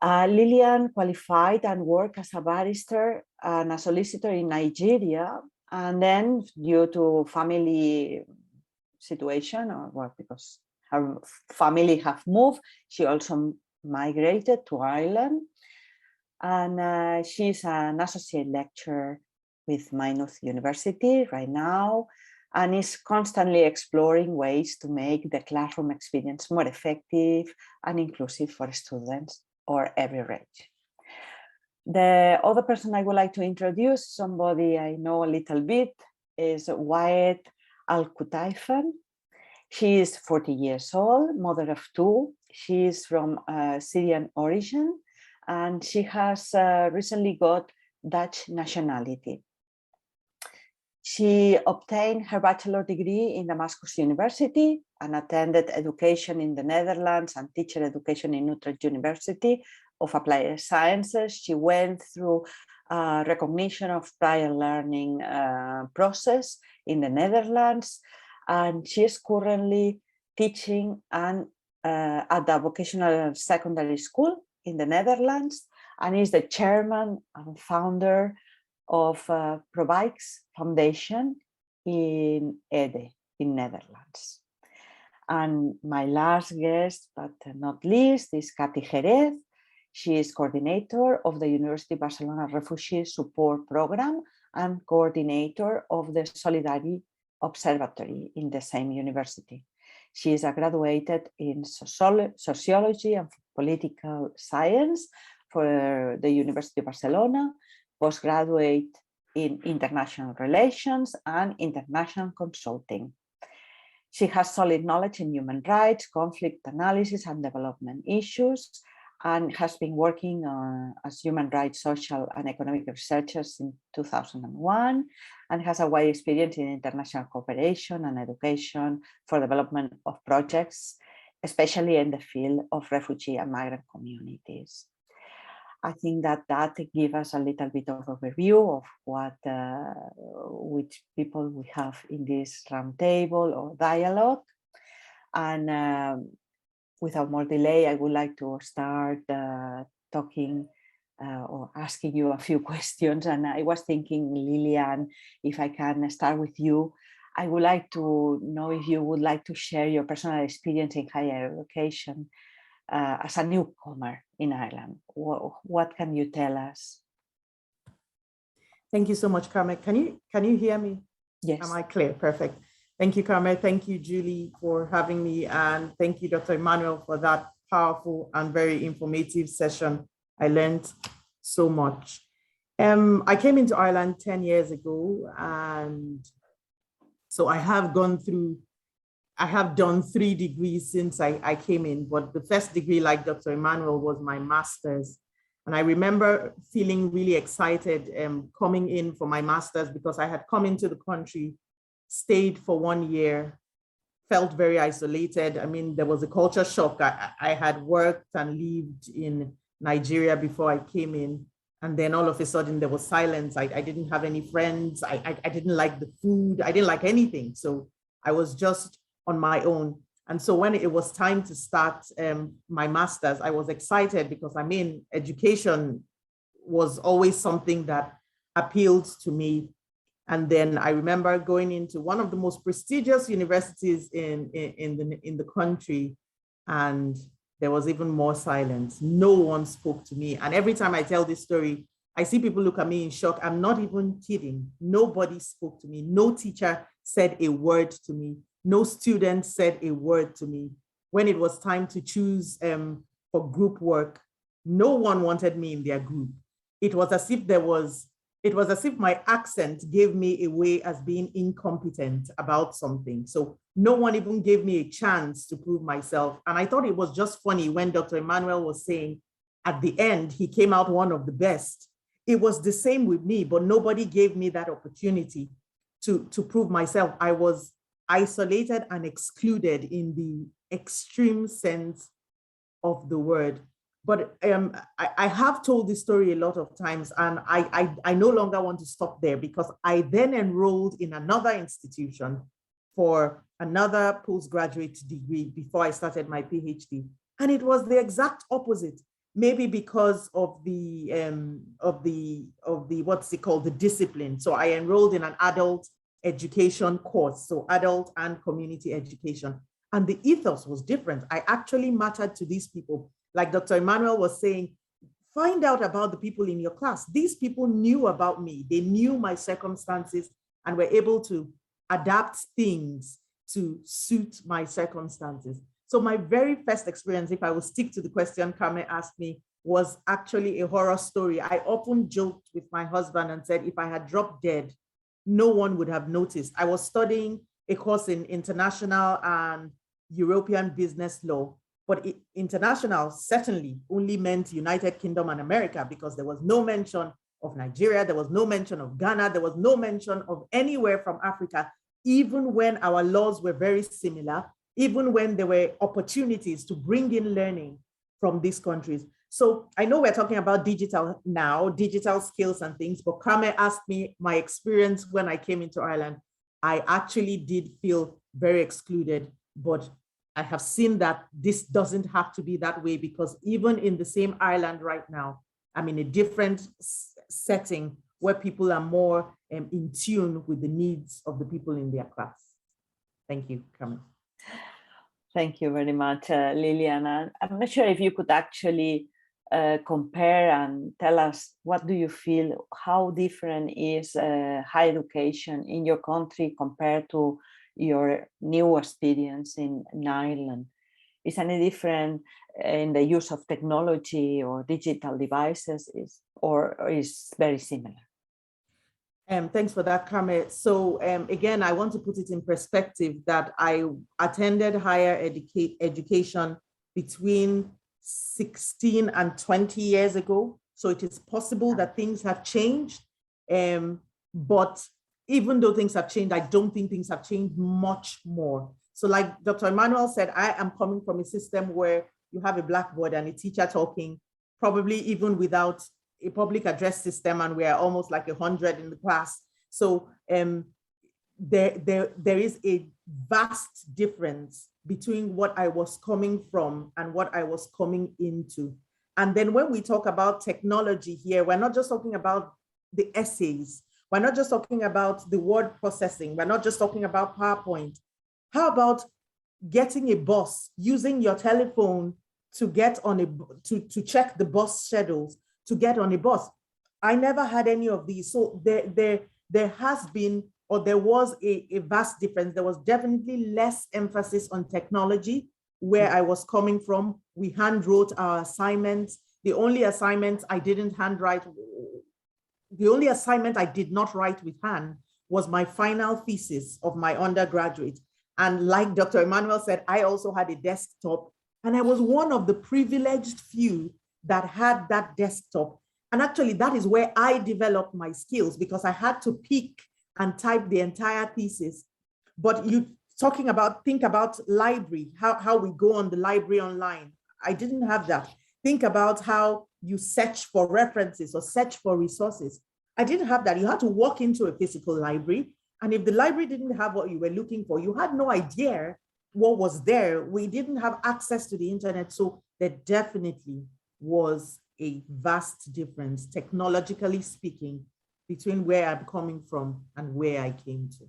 Lilian qualified and worked as a barrister and a solicitor in Nigeria, and then due to family situation, or well, because her family have moved, she also migrated to Ireland. And she's an associate lecturer with Maynooth University right now, and is constantly exploring ways to make the classroom experience more effective and inclusive for students of every age. The other person I would like to introduce, somebody I know a little bit, is Waed al-KUTEIFAN. She is 40 years old, mother of two. She is from Syrian origin, and she has recently got Dutch nationality. She obtained her bachelor degree in Damascus University and attended education in the Netherlands and teacher education in Utrecht University of Applied Sciences. She went through recognition of prior learning process in the Netherlands, and she is currently teaching at the vocational secondary school in the Netherlands, and is the chairman and founder of Prowijks Foundation in Ede, in Netherlands. And my last guest, but not least, is Cati JEREZ. She is coordinator of the University of Barcelona Refugee Support Program and coordinator of the Solidaritat Observatory in the same university. She is a graduated in sociology and political science for the University of Barcelona, postgraduate in international relations and international consulting. She has solid knowledge in human rights, conflict analysis and development issues, and has been working as human rights, social and economic researcher since 2001, and has a wide experience in international cooperation and education for development of projects, especially in the field of refugee and migrant communities. I think that gives us a little bit of overview of what, which people we have in this roundtable or dialogue. And without more delay, I would like to start talking or asking you a few questions. And I was thinking, Lilian, if I can start with you, I would like to know if you would like to share your personal experience in higher education as a newcomer in Ireland. What can you tell us? Thank you so much, Carmen. Can you hear me? Yes. Am I clear? Perfect. Thank you, Carmen. Thank you, Julie, for having me. And thank you, Dr. Emmanuel, for that powerful and very informative session. I learned so much. I came into Ireland 10 years ago, and so I have done 3 degrees since I came in, but the first degree, like Dr. Emmanuel, was my master's. And I remember feeling really excited coming in for my master's because I had come into the country, stayed for 1 year, felt very isolated. I mean, there was a culture shock. I had worked and lived in Nigeria before I came in. And then all of a sudden there was silence. I didn't have any friends. I didn't like the food. I didn't like anything. So I was just on my own. And so when it was time to start my master's, I was excited because, I mean, education was always something that appealed to me. And then I remember going into one of the most prestigious universities in the country, and there was even more silence. No one spoke to me. And every time I tell this story, I see people look at me in shock. I'm not even kidding. Nobody spoke to me. No teacher said a word to me. No student said a word to me. When it was time to choose for group work, no one wanted me in their group. It was as if there was it was as if my accent gave me away as being incompetent about something. So no one even gave me a chance to prove myself. And I thought it was just funny when Dr. Emmanuel was saying at the end, he came out one of the best. It was the same with me, but nobody gave me that opportunity to prove myself. I was isolated and excluded in the extreme sense of the word. But I have told this story a lot of times, and I no longer want to stop there, because I then enrolled in another institution for another postgraduate degree before I started my PhD. And it was the exact opposite, maybe because of the what's it called, the discipline. So I enrolled in an adult education course, so adult and community education. And the ethos was different. I actually mattered to these people. Like Dr. Emmanuel was saying, find out about the people in your class. These people knew about me. They knew my circumstances and were able to adapt things to suit my circumstances. So my very first experience, if I will stick to the question Carmen asked me, was actually a horror story. I often joked with my husband and said, if I had dropped dead, no one would have noticed. I was studying a course in international and European business law. But international certainly only meant United Kingdom and America, because there was no mention of Nigeria, there was no mention of Ghana, there was no mention of anywhere from Africa, even when our laws were very similar, even when there were opportunities to bring in learning from these countries. So I know we're talking about digital now, digital skills and things, but Carmen asked me my experience when I came into Ireland. I actually did feel very excluded, but I have seen that this doesn't have to be that way, because even in the same Ireland right now, I'm in a different setting where people are more in tune with the needs of the people in their class. Thank you, Carmen. Thank you very much, Lilian. I'm not sure if you could actually compare and tell us, what do you feel, how different is higher education in your country compared to your new experience in Ireland? Is any different in the use of technology or digital devices, or is very similar? Thanks for that, Carmen. So again, I want to put it in perspective that I attended higher education between 16 and 20 years ago. So it is possible that things have changed, but even though things have changed, I don't think things have changed much more. So like Dr. Emmanuel said, I am coming from a system where you have a blackboard and a teacher talking, probably even without a public address system, and we're almost like 100 in the class. So there is a vast difference between what I was coming from and what I was coming into. And then when we talk about technology here, we're not just talking about the essays. We're not just talking about the word processing. We're not just talking about PowerPoint. How about getting a bus, using your telephone to get on to check the bus schedules, to get on a bus? I never had any of these. So there has been, or there was a vast difference. There was definitely less emphasis on technology where I was coming from. We hand wrote our assignments. The only assignments I didn't handwrite, the only assignment I did not write with hand was my final thesis of my undergraduate. And like Dr. Emmanuel said, I also had a desktop, and I was one of the privileged few that had that desktop. And actually that is where I developed my skills, because I had to pick and type the entire thesis. But you think about library, how we go on the library online. I didn't have that. Think about how you search for references or search for resources. I didn't have that. You had to walk into a physical library. And if the library didn't have what you were looking for, you had no idea what was there. We didn't have access to the internet. So there definitely was a vast difference, technologically speaking, between where I'm coming from and where I came to.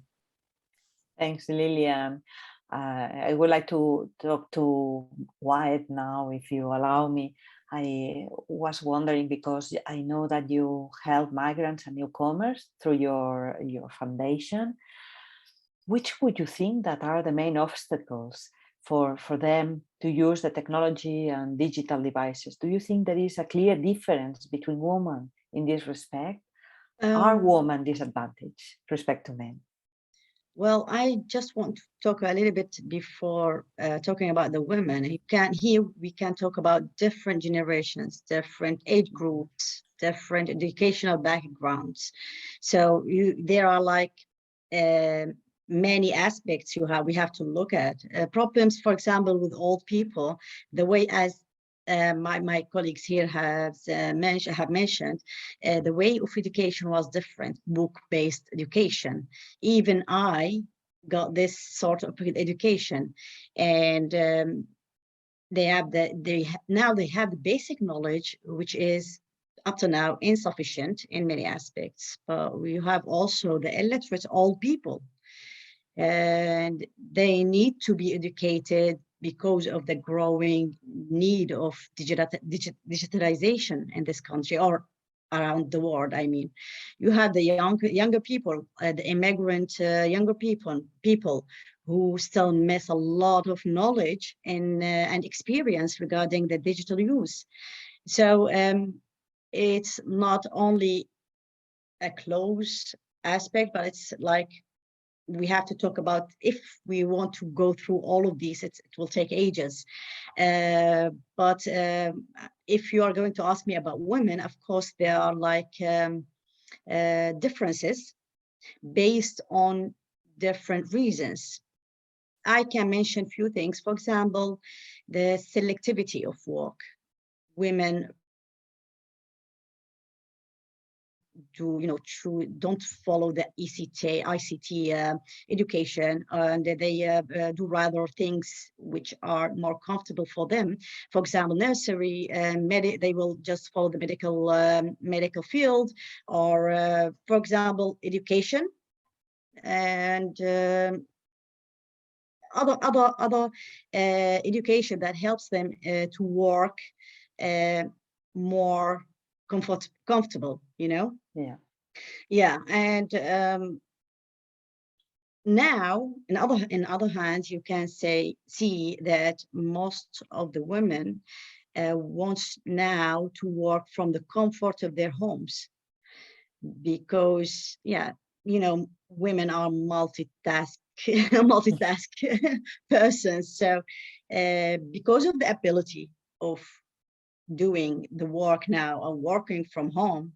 Thanks, Lilian. I would like to talk to Waed now, if you allow me. I was wondering, because I know that you help migrants and newcomers through your foundation. Which would you think that are the main obstacles for them to use the technology and digital devices? Do you think there is a clear difference between women in this respect? Are women disadvantaged respect to men? Well, I just want to talk a little bit before talking about the women. Here we can talk about different generations, different age groups, different educational backgrounds. So there are like many aspects we have to look at. Problems, for example, with old people, the way as my colleagues here have mentioned, the way of education was different, book-based education. Even I got this sort of education, and now they have the basic knowledge, which is up to now insufficient in many aspects. But we have also the illiterate old people, and they need to be educated because of the growing need of digitalization in this country or around the world. I mean, you have the younger people, the immigrant younger people who still miss a lot of knowledge and experience regarding the digital use. So it's not only a close aspect, but it's like we have to talk about, if we want to go through all of these, it will take ages. But if you are going to ask me about women, of course, there are like differences based on different reasons. I can mention a few things. For example, the selectivity of work. Women don't follow the ICT education, and they do rather things which are more comfortable for them. For example, nursery, they will just follow the medical field, or for example, education, and other education that helps them to work more comfortable, and now in other hands, you can see that most of the women wants now to work from the comfort of their homes, because women are multitask persons. So because of the ability of doing the work now or working from home,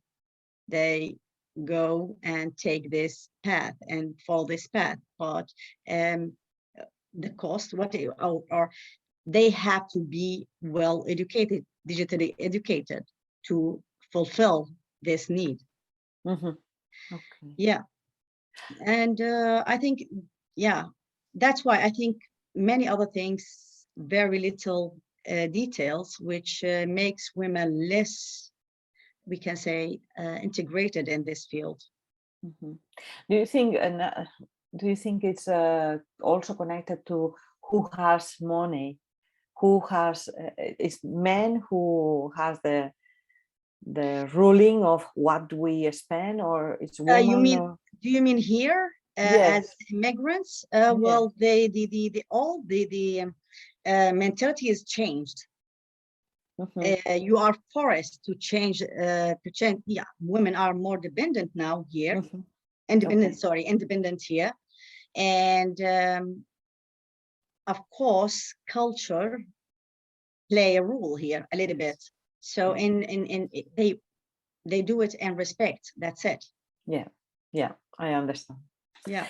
they go and take this path and follow this path. But the cost, they have to be well educated, digitally educated, to fulfill this need. Mm-hmm. Okay. Yeah, and I think, that's why I think many other things, very little details, which makes women less, we can say, integrated in this field. Mm-hmm. Do you think it's also connected to who has money, who has is men who has the ruling of what we spend, or it's women? Do you mean here Yes. as immigrants? Yes. Well, the mentality is changed. Mm-hmm. You are forced to change. Yeah, women are more dependent now here. Mm-hmm. Independent here, and of course, culture play a role here a little bit. So they do it in respect. That's it. Yeah, I understand. Yeah.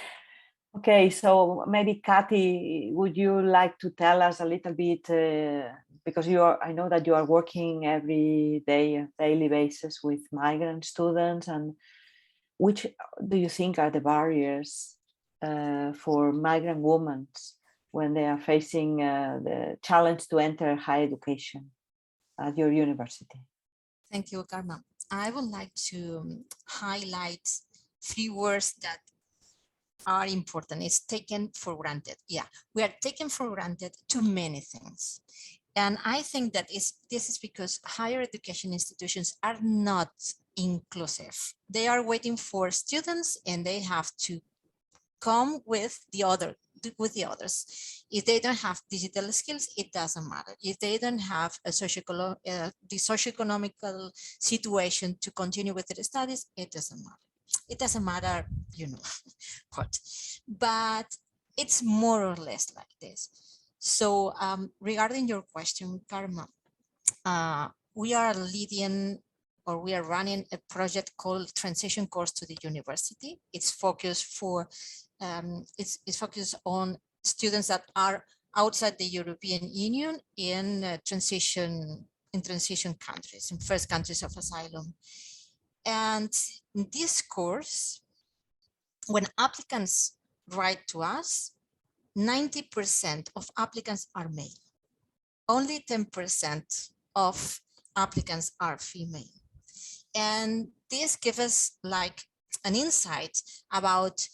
Okay, so maybe Cati, would you like to tell us a little bit, because I know that you are working every day, daily basis with migrant students, and which do you think are the barriers for migrant women when they are facing the challenge to enter higher education at your university? Thank you, Karma. I would like to highlight 3 words that are important. It's taken for granted. Yeah, we are taken for granted too many things. And I think that this is because higher education institutions are not inclusive. They are waiting for students and they have to come with the others. If they don't have digital skills, it doesn't matter. If they don't have a the socioeconomical situation to continue with their studies, it doesn't matter. It doesn't matter, what, but it's more or less like this. So regarding your question, Karma, we are leading, or we are running a project called Transition Course to the University. It's focused it's focused on students that are outside the European Union in transition countries, in first countries of asylum. And in this course, when applicants write to us, 90% of applicants are male. Only 10% of applicants are female. And this gives us like an insight about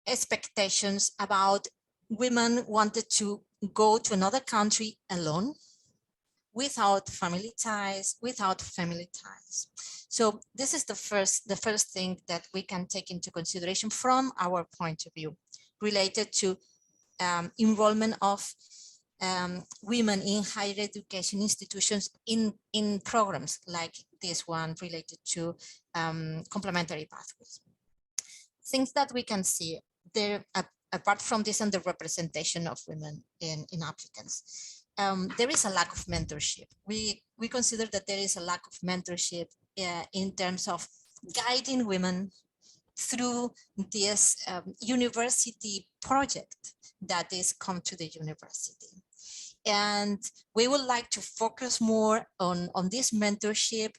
expectations about women wanted to go to another country alone, without family ties, So this is the first thing that we can take into consideration from our point of view, related to enrollment of women in higher education institutions in programs like this one related to complementary pathways. Things that we can see there, apart from this and the representation of women in applicants, there is a lack of mentorship. We consider that there is a lack of mentorship in terms of guiding women through this university project that is come to the university. And we would like to focus more on this mentorship,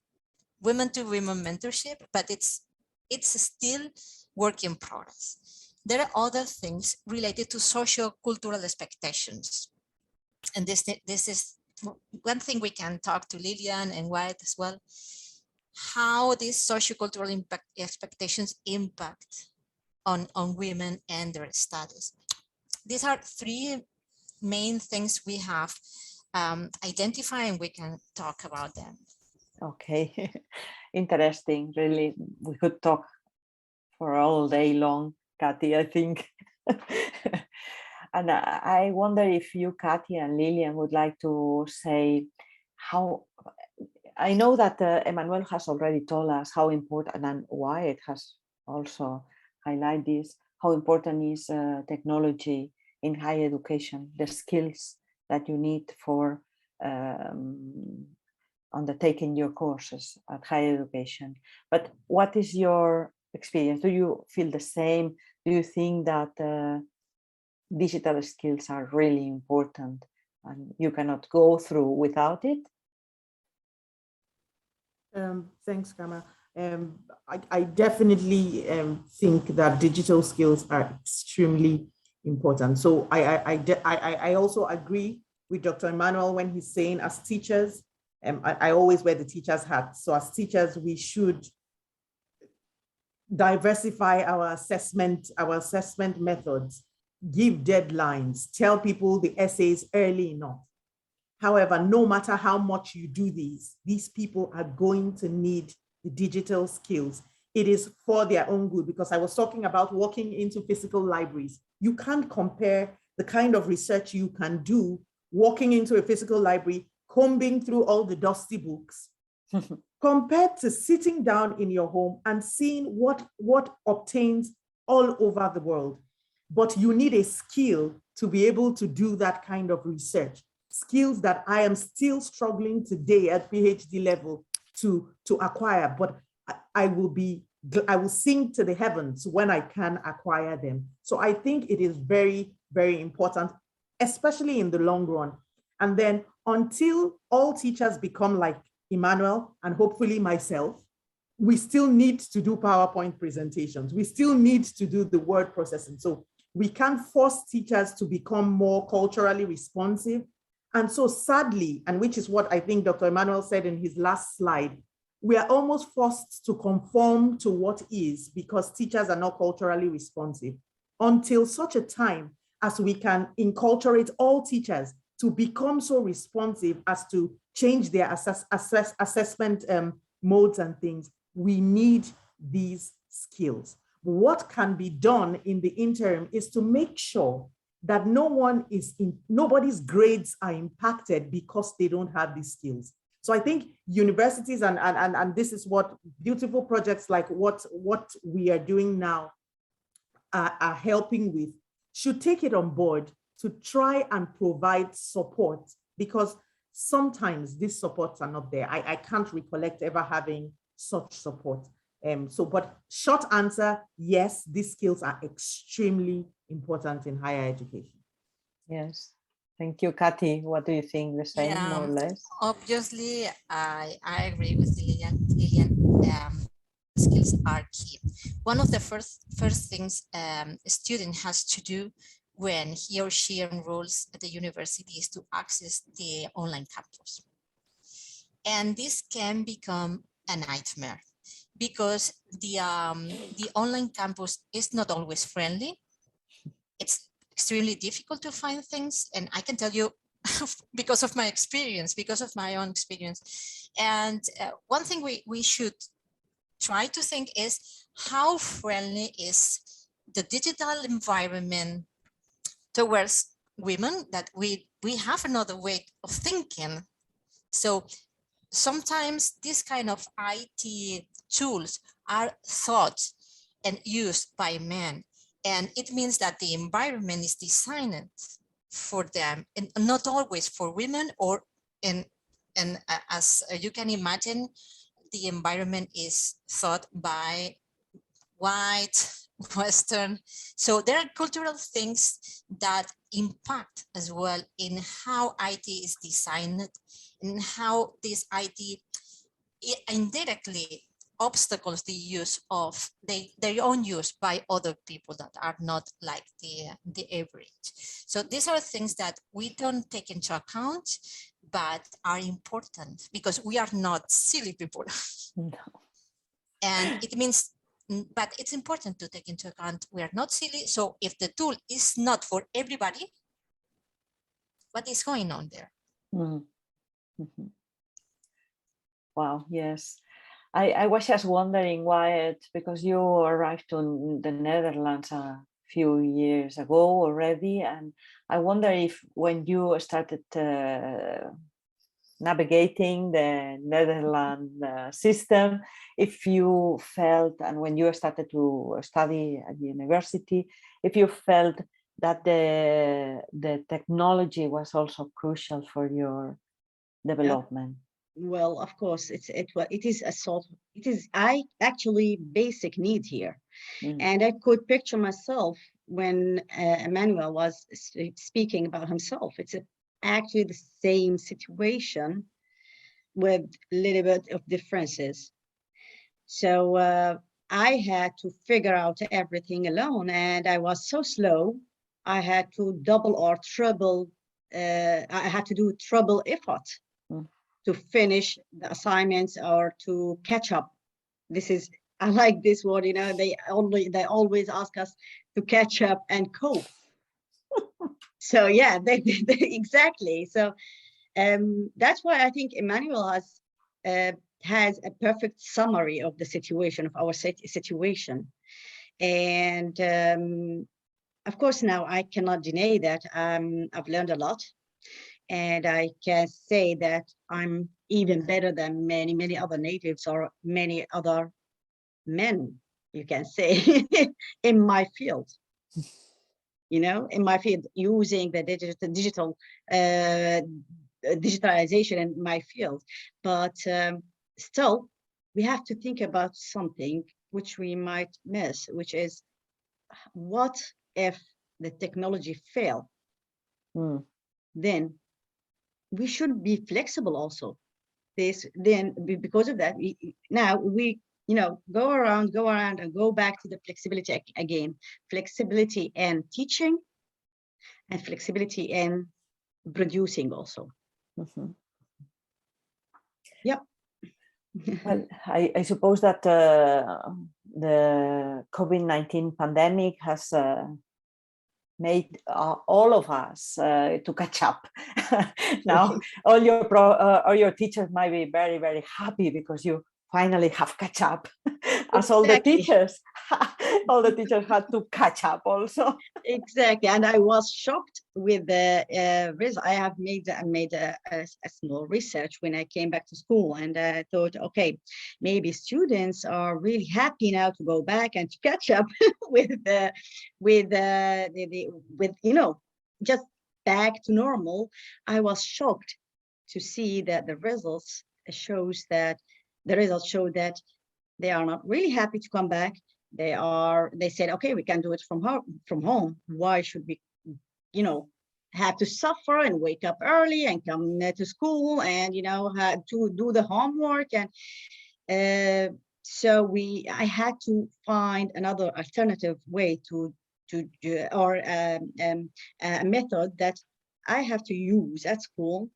women to women mentorship, but it's still work in progress. There are other things related to socio-cultural expectations. And this is one thing we can talk to Lilian and Waed as well, how these socio-cultural expectations impact on women and their status. These are three main things we have identified, and we can talk about them. Okay, interesting. Really, we could talk for all day long, Cati, I think. And I wonder if you, Cati and Lilian, would like to say how, I know that Emmanuel has already told us how important, and Waed has also highlighted this, how important is technology in higher education, the skills that you need for undertaking your courses at higher education. But what is your experience? Do you feel the same? Do you think that digital skills are really important and you cannot go through without it? Thanks, Kama. I definitely think that digital skills are extremely important. So I also agree with Dr. Emmanuel when he's saying, as teachers, I always wear the teacher's hat. So as teachers, we should diversify our assessment methods, give deadlines, tell people the essays early enough. However, no matter how much you do these people are going to need the digital skills. It is for their own good, because I was talking about walking into physical libraries. You can't compare the kind of research you can do walking into a physical library, combing through all the dusty books, compared to sitting down in your home and seeing what obtains all over the world. But you need a skill to be able to do that kind of research. Skills that I am still struggling today at PhD level to acquire, but I will sing to the heavens when I can acquire them. So I think it is very, very important, especially in the long run. And then until all teachers become like Emmanuel and hopefully myself, we still need to do PowerPoint presentations. We still need to do the word processing. So we can't force teachers to become more culturally responsive. And so sadly, and which is what I think Dr. Emmanuel said in his last slide, we are almost forced to conform to what is, because teachers are not culturally responsive, until such a time as we can enculturate all teachers to become so responsive as to change their assessment modes and things. We need these skills. What can be done in the interim is to make sure that nobody's grades are impacted because they don't have these skills. So I think universities and this is what beautiful projects like what we are doing now are helping with, should take it on board to try and provide support, because sometimes these supports are not there. I can't recollect ever having such support. But short answer, yes, these skills are extremely important in higher education. Yes. Thank you, Cati. What do you think? The same, more or less? Obviously, I agree with Lilian. Skills are key. One of the first things a student has to do when he or she enrolls at the university is to access the online campus. And this can become a nightmare because the online campus is not always friendly. It's extremely difficult to find things, and I can tell you because of my experience, because of my own experience. And one thing we should try to think is how friendly is the digital environment towards women, that we have another way of thinking. So sometimes this kind of IT tools are thought and used by men, and it means that the environment is designed for them and not always for women, or as you can imagine, the environment is thought by white, Western. So there are cultural things that impact as well in how IT is designed and how this IT indirectly obstacles the use of their own use by other people that are not like the average. So these are things that we don't take into account, but are important because we are not silly people. No. And it means, but it's important to take into account we are not silly. So if the tool is not for everybody, what is going on there? Mm-hmm. Wow, yes. I was just wondering why, because you arrived in the Netherlands a few years ago already, and I wonder if when you started navigating the Netherlands system, if you felt, and when you started to study at the university, if you felt that the technology was also crucial for your development. Well, of course, it is actually basic need here. And I could picture myself when Emmanuel was speaking about himself. It's actually the same situation with a little bit of differences. So I had to figure out everything alone, and I was so slow. I had to double or triple, I had to do triple effort to finish the assignments or to catch up. I like this word, you know, they always ask us to catch up and cope. So yeah, they exactly. So that's why I think Emmanuel has a perfect summary of the situation, of our situation. And of course, now I cannot deny that I've learned a lot. And I can say that I'm even better than many other natives or many other men, you can say, in my field. You know, in my field, using the digital digitalization in my field. But still, we have to think about something which we might miss, which is, what if the technology fails? Then we should be flexible also. Then because of that, we go around and go back to the flexibility again. Flexibility in teaching and flexibility in producing also. Yep. Well, I suppose that the COVID-19 pandemic has made all of us to catch up. Now, all your teachers might be very, very happy because you finally have catch up, as all the teachers had to catch up also. Exactly, and I was shocked with the result. I have made a small research when I came back to school, and I thought, okay, maybe students are really happy now to go back and to catch up with just back to normal. I was shocked to see that the results show that they are not really happy to come back. They said, okay, we can do it from home. Why should we, have to suffer and wake up early and come to school and, have to do the homework? And I had to find another alternative way or a method that I have to use at school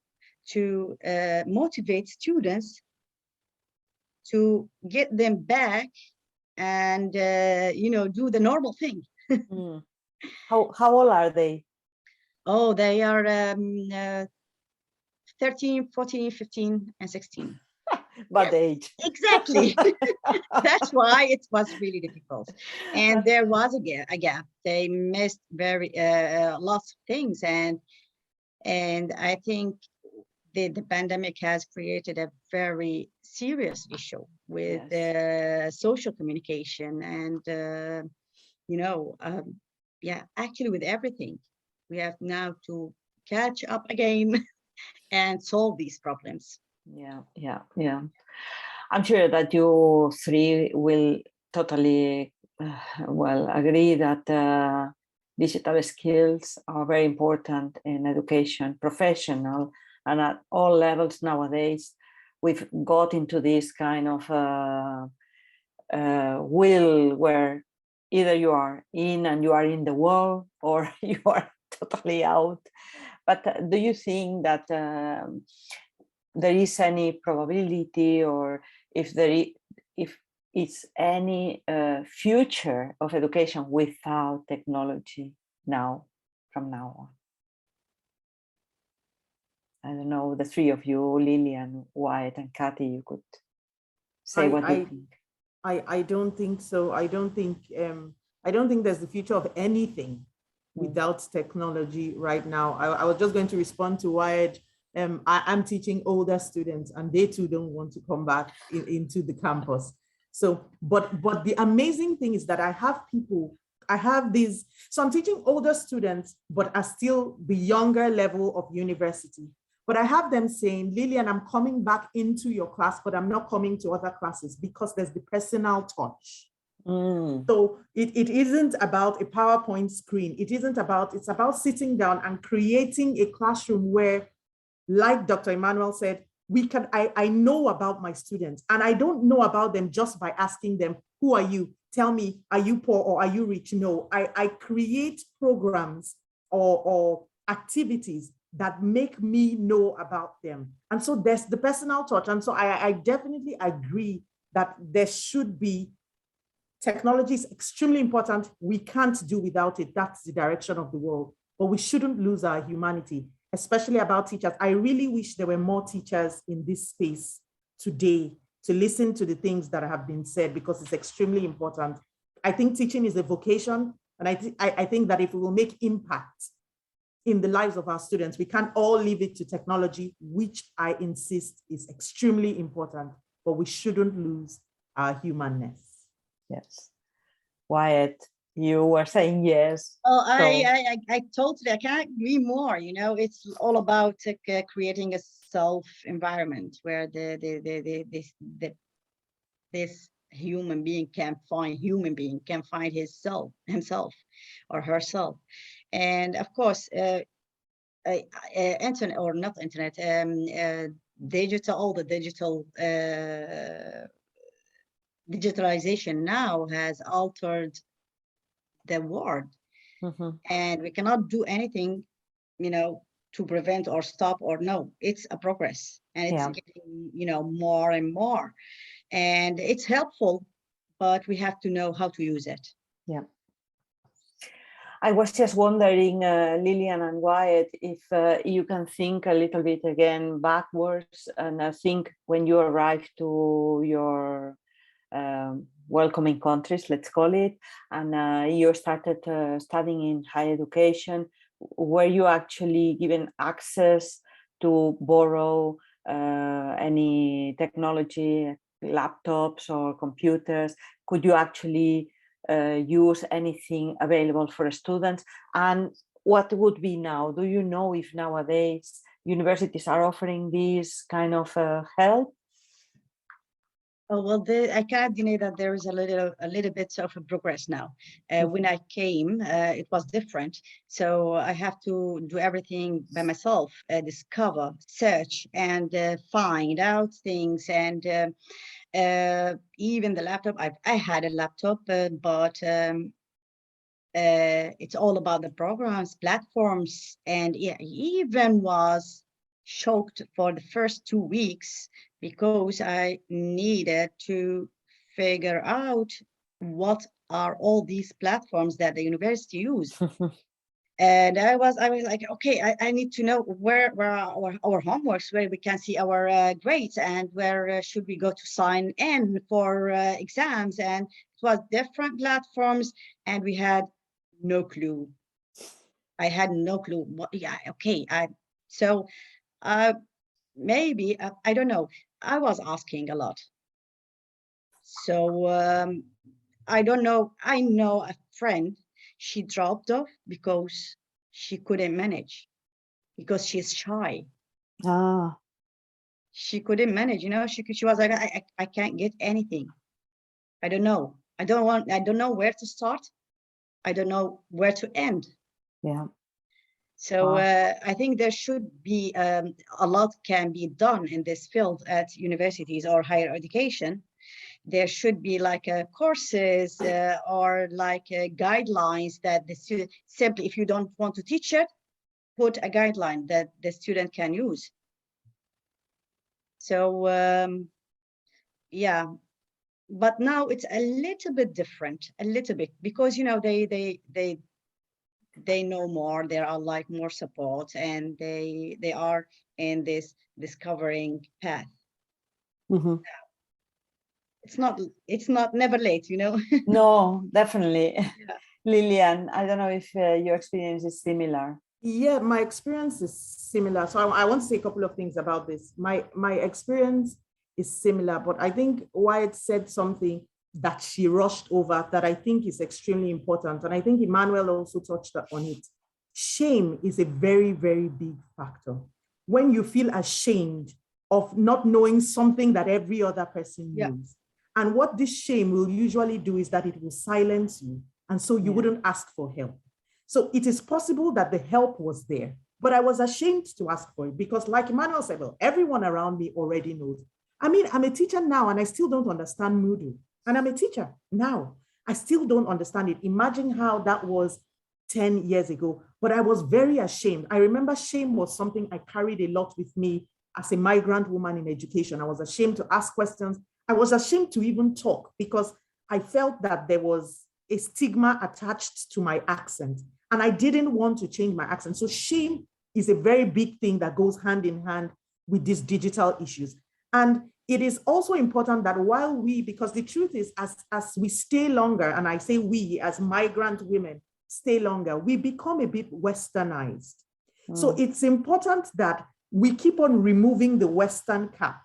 to motivate students to get them back and do the normal thing. How old are they? Oh, they are 13, 14, 15, and 16. Bad age. Exactly. That's why it was really difficult. And there was a gap. They missed very lots of things. And I think the pandemic has created a very serious issue with social communication and, actually with everything. We have now to catch up again and solve these problems. Yeah. I'm sure that you three will totally agree that digital skills are very important in education, professional, and at all levels nowadays. We've got into this kind of wheel where either you are in and you are in the world, or you are totally out. But do you think that there is any probability, or if it's any future of education without technology from now on? I don't know, the three of you, Lilian, Waed, and Cati, you could say what you think. I don't think so. I don't think there's the future of anything without technology right now. I was just going to respond to Waed. I'm teaching older students, and they too don't want to come back into the campus. So, but the amazing thing is that so I'm teaching older students, but are still the younger level of university. But I have them saying, Lilian, I'm coming back into your class, but I'm not coming to other classes because there's the personal touch. So it isn't about a PowerPoint screen. It's about sitting down and creating a classroom where, like Dr. Emmanuel said, I know about my students, and I don't know about them just by asking them, who are you? Tell me, are you poor or are you rich? No, I create programs or activities that make me know about them. And so there's the personal touch. And so I definitely agree that there should be, technology is extremely important. We can't do without it. That's the direction of the world. But we shouldn't lose our humanity, especially about teachers. I really wish there were more teachers in this space today to listen to the things that have been said, because it's extremely important. I think teaching is a vocation. And I think that if we will make impact in the lives of our students, we can't all leave it to technology, which I insist is extremely important, but we shouldn't lose our humanness. Yes. Waed, you were saying yes. Oh, I totally, I can't agree more. It's all about creating a self environment where this human being can find himself or herself. And of course, internet or not internet, digitalization now has altered the world, and we cannot do anything, to prevent or stop or no. It's a progress, and it's getting, more and more, and it's helpful, but we have to know how to use it. Yeah. I was just wondering, Lilian and Waed, if you can think a little bit again backwards, and I think when you arrived to your welcoming countries, let's call it, and you started studying in higher education, were you actually given access to borrow any technology, laptops or computers? Could you actually use anything available for students? And what would be now? Do you know if nowadays universities are offering this kind of help? Oh, well, I cannot deny that there is a little bit of a progress now. When I came, it was different. So I have to do everything by myself, discover, search, and find out things. And even the laptop, I had a laptop, but it's all about the programs, platforms, and yeah, even was shocked for the first 2 weeks because I needed to figure out what are all these platforms that the university use. And I was like, okay, I need to know where are our homeworks, where we can see our grades, and where should we go to sign in for exams. And it was different platforms, and we had no clue. I had no clue. Yeah, okay. Maybe, I don't know. I was asking a lot. So I don't know. I know a friend, she dropped off because she couldn't manage, because she's shy. Ah. She couldn't manage, you know, she was like, I can't get anything. I don't know. I don't know where to start. I don't know where to end. Yeah. So I think there should be a lot can be done in this field at universities or higher education. There should be like courses or like guidelines that the student simply, if you don't want to teach it, put a guideline that the student can use. So yeah, but now it's a little bit different, a little bit, because you know they know more, there are like more support, and they are in this discovering path. Mm-hmm. It's not never late, you know. No, definitely. Yeah. Lilian, I don't know if your experience is similar. Yeah, my experience is similar. So I want to say a couple of things about this. My experience is similar, but I think Waed said something that she rushed over that I think is extremely important. And I think Emmanuel also touched on it. Shame is a very, very big factor. When you feel ashamed of not knowing something that every other person knows. And what this shame will usually do is that it will silence you. And so you wouldn't ask for help. So it is possible that the help was there, but I was ashamed to ask for it because, like Emmanuel said, well, everyone around me already knows. I mean, I'm a teacher now and I still don't understand Moodle. And I'm a teacher now. I still don't understand it. Imagine how that was 10 years ago, but I was very ashamed. I remember shame was something I carried a lot with me as a migrant woman in education. I was ashamed to ask questions. I was ashamed to even talk because I felt that there was a stigma attached to my accent. And I didn't want to change my accent. So shame is a very big thing that goes hand in hand with these digital issues. And it is also important that while we, because the truth is, as we stay longer, and I say we as migrant women stay longer, we become a bit westernized. So it's important that we keep on removing the Western cap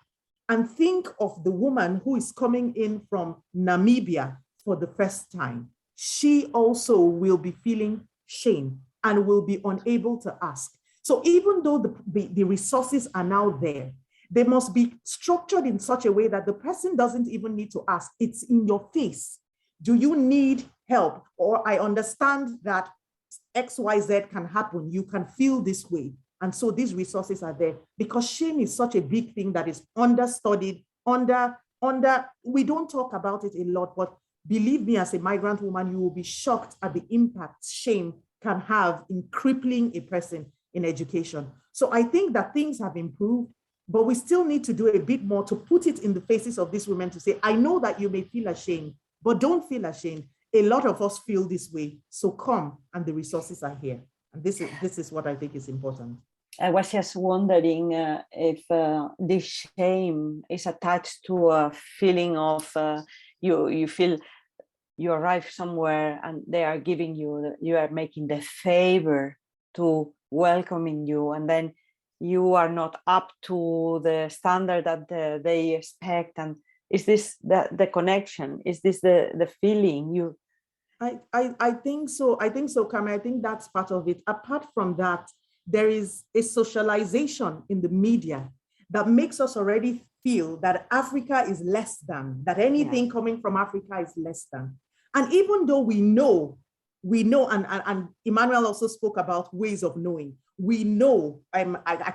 and think of the woman who is coming in from Namibia for the first time. She also will be feeling shame and will be unable to ask. So even though the resources are now there, they must be structured in such a way that the person doesn't even need to ask. It's in your face. Do you need help? Or I understand that XYZ can happen. You can feel this way. And so these resources are there because shame is such a big thing that is understudied, we don't talk about it a lot, but believe me, as a migrant woman, you will be shocked at the impact shame can have in crippling a person in education. So I think that things have improved, but we still need to do a bit more to put it in the faces of these women to say, I know that you may feel ashamed, but don't feel ashamed. a lot of us feel this way. So come, and the resources are here. And this is what I think is important. I was just wondering if this shame is attached to a feeling of you feel you arrive somewhere and they are giving you, you are making the favor to welcoming you, and then you are not up to the standard that they expect. And is this the connection? Is this the feeling you? I think so. I think so, Carmen. I think that's part of it. Apart from that, there is a socialization in the media that makes us already feel that Africa is less than, that anything coming from Africa is less than. And even though we know, and Emmanuel also spoke about ways of knowing. We know, I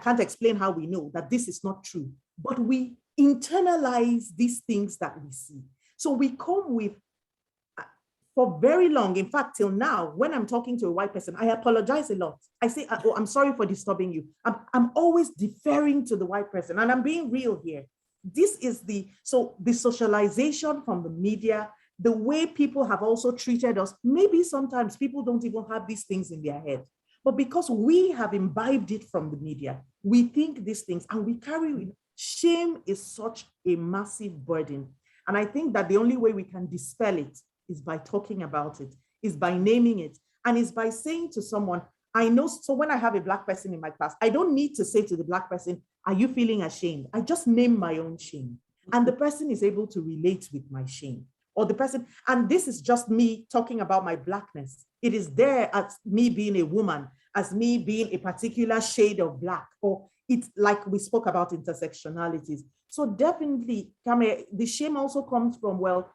can't explain how we know that this is not true, but we internalize these things that we see. So we come with, for very long, in fact, till now, when I'm talking to a white person, I apologize a lot. I say, oh, I'm sorry for disturbing you. I'm always deferring to the white person, and I'm being real here. This is the socialization from the media, the way people have also treated us. Maybe sometimes people don't even have these things in their head, but because we have imbibed it from the media, we think these things and we carry it. Shame is such a massive burden. And I think that the only way we can dispel it is by talking about it, is by naming it, and is by saying to someone, I know, so when I have a Black person in my class, I don't need to say to the Black person, are you feeling ashamed? I just name my own shame. And the person is able to relate with my shame. Or the person, and this is just me talking about my Blackness. It is there as me being a woman, as me being a particular shade of Black, or it's like we spoke about intersectionalities. So definitely, Kame, the shame also comes from, well,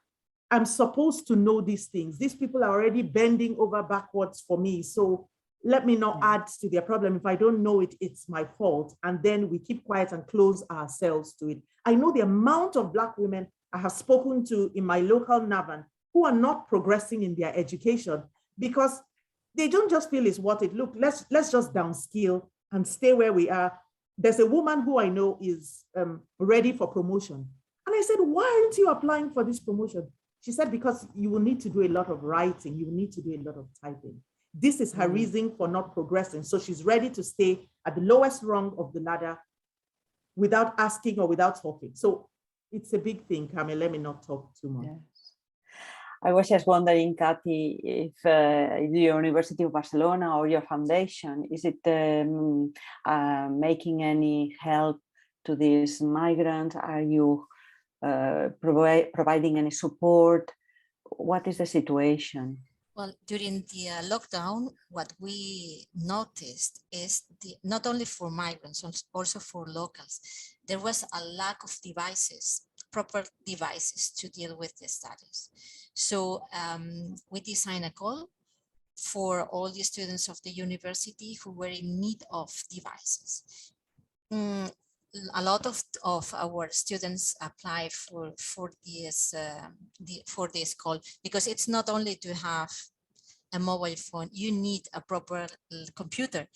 I'm supposed to know these things. These people are already bending over backwards for me. So let me not add to their problem. If I don't know it, it's my fault. And then we keep quiet and close ourselves to it. I know the amount of Black women I have spoken to in my local NWAN who are not progressing in their education because they don't just feel it's what it look. Let's just downskill and stay where we are. There's a woman who I know is ready for promotion. And I said, why aren't you applying for this promotion? She said, because you will need to do a lot of writing. You will need to do a lot of typing. This is her reason for not progressing. So she's ready to stay at the lowest rung of the ladder without asking or without talking. So it's a big thing, Carmen. Let me not talk too much. Yes. I was just wondering, Cati, if the University of Barcelona or your foundation, is it making any help to these migrants? Are you providing any support? What is the situation? Well, during the lockdown, what we noticed is not only for migrants, also for locals, there was a lack of devices, proper devices to deal with the studies. So we designed a call for all the students of the university who were in need of devices. A lot of our students apply for this call because it's not only to have a mobile phone. You need a proper computer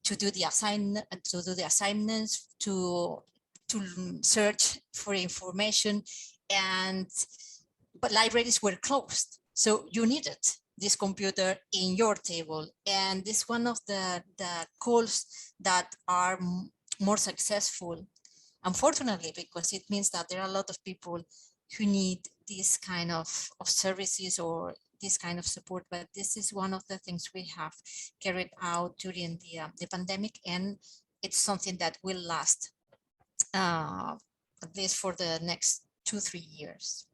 to do the assignments, to search for information, but libraries were closed, so you needed this computer in your table. And this one of the calls that are more successful, unfortunately, because it means that there are a lot of people who need this kind of services or this kind of support. But this is one of the things we have carried out during the pandemic, and it's something that will last at least for the next 2-3 years.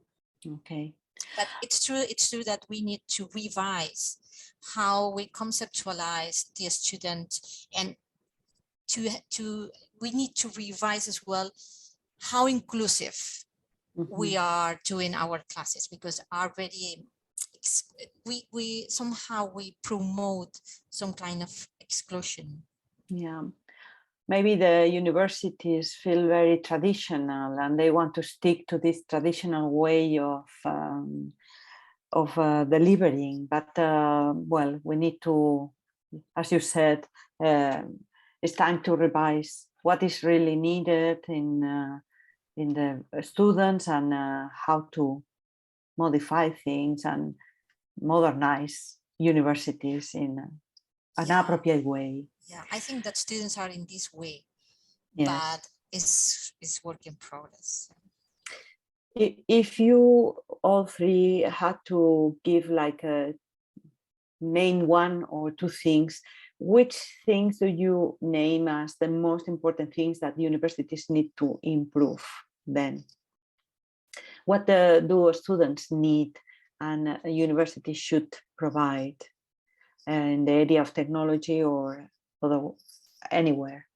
Okay. But it's true that we need to revise how we conceptualize the student, and we need to revise as well how inclusive we are doing our classes, because already we somehow promote some kind of exclusion. Yeah, maybe the universities feel very traditional and they want to stick to this traditional way of delivering, but well, we need to, as you said, it's time to revise what is really needed in the students and how to modify things and modernize universities in an appropriate way. Yeah, I think that students are in this way, Yes. but it's work in progress. If you all three had to give like a name one or two things, which things do you name as the most important things that universities need to improve then? What do students need and a university should provide in the area of technology or anywhere?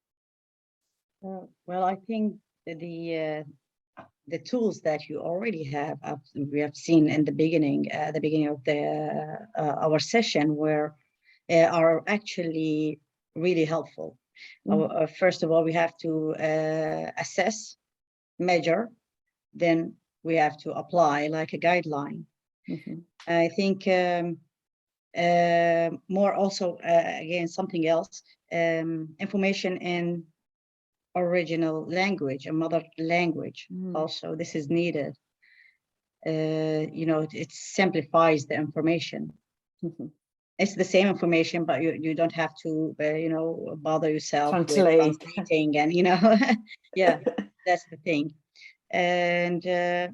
Well, I think the tools that you already have, we have seen in the beginning of our session, where are actually really helpful. First of all, we have to assess, measure, then we have to apply like a guideline. I think more also, again, something else, information in original language, a mother language. Also, this is needed. You know, it simplifies the information. It's the same information, but you don't have to, you know, bother yourself with translating and, you know, yeah, that's the thing. And,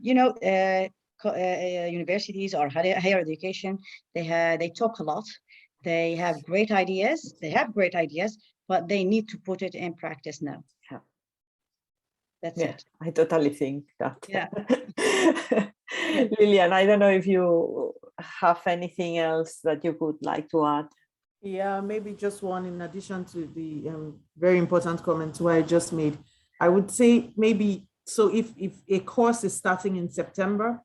you know, universities or higher education, they talk a lot. They have great ideas. But they need to put it in practice now. Yeah. That's it. I totally think that. Yeah. Lilian, I don't know if you have anything else that you would like to add. Yeah, maybe just one in addition to the very important comments I just made. I would say maybe, so if a course is starting in September,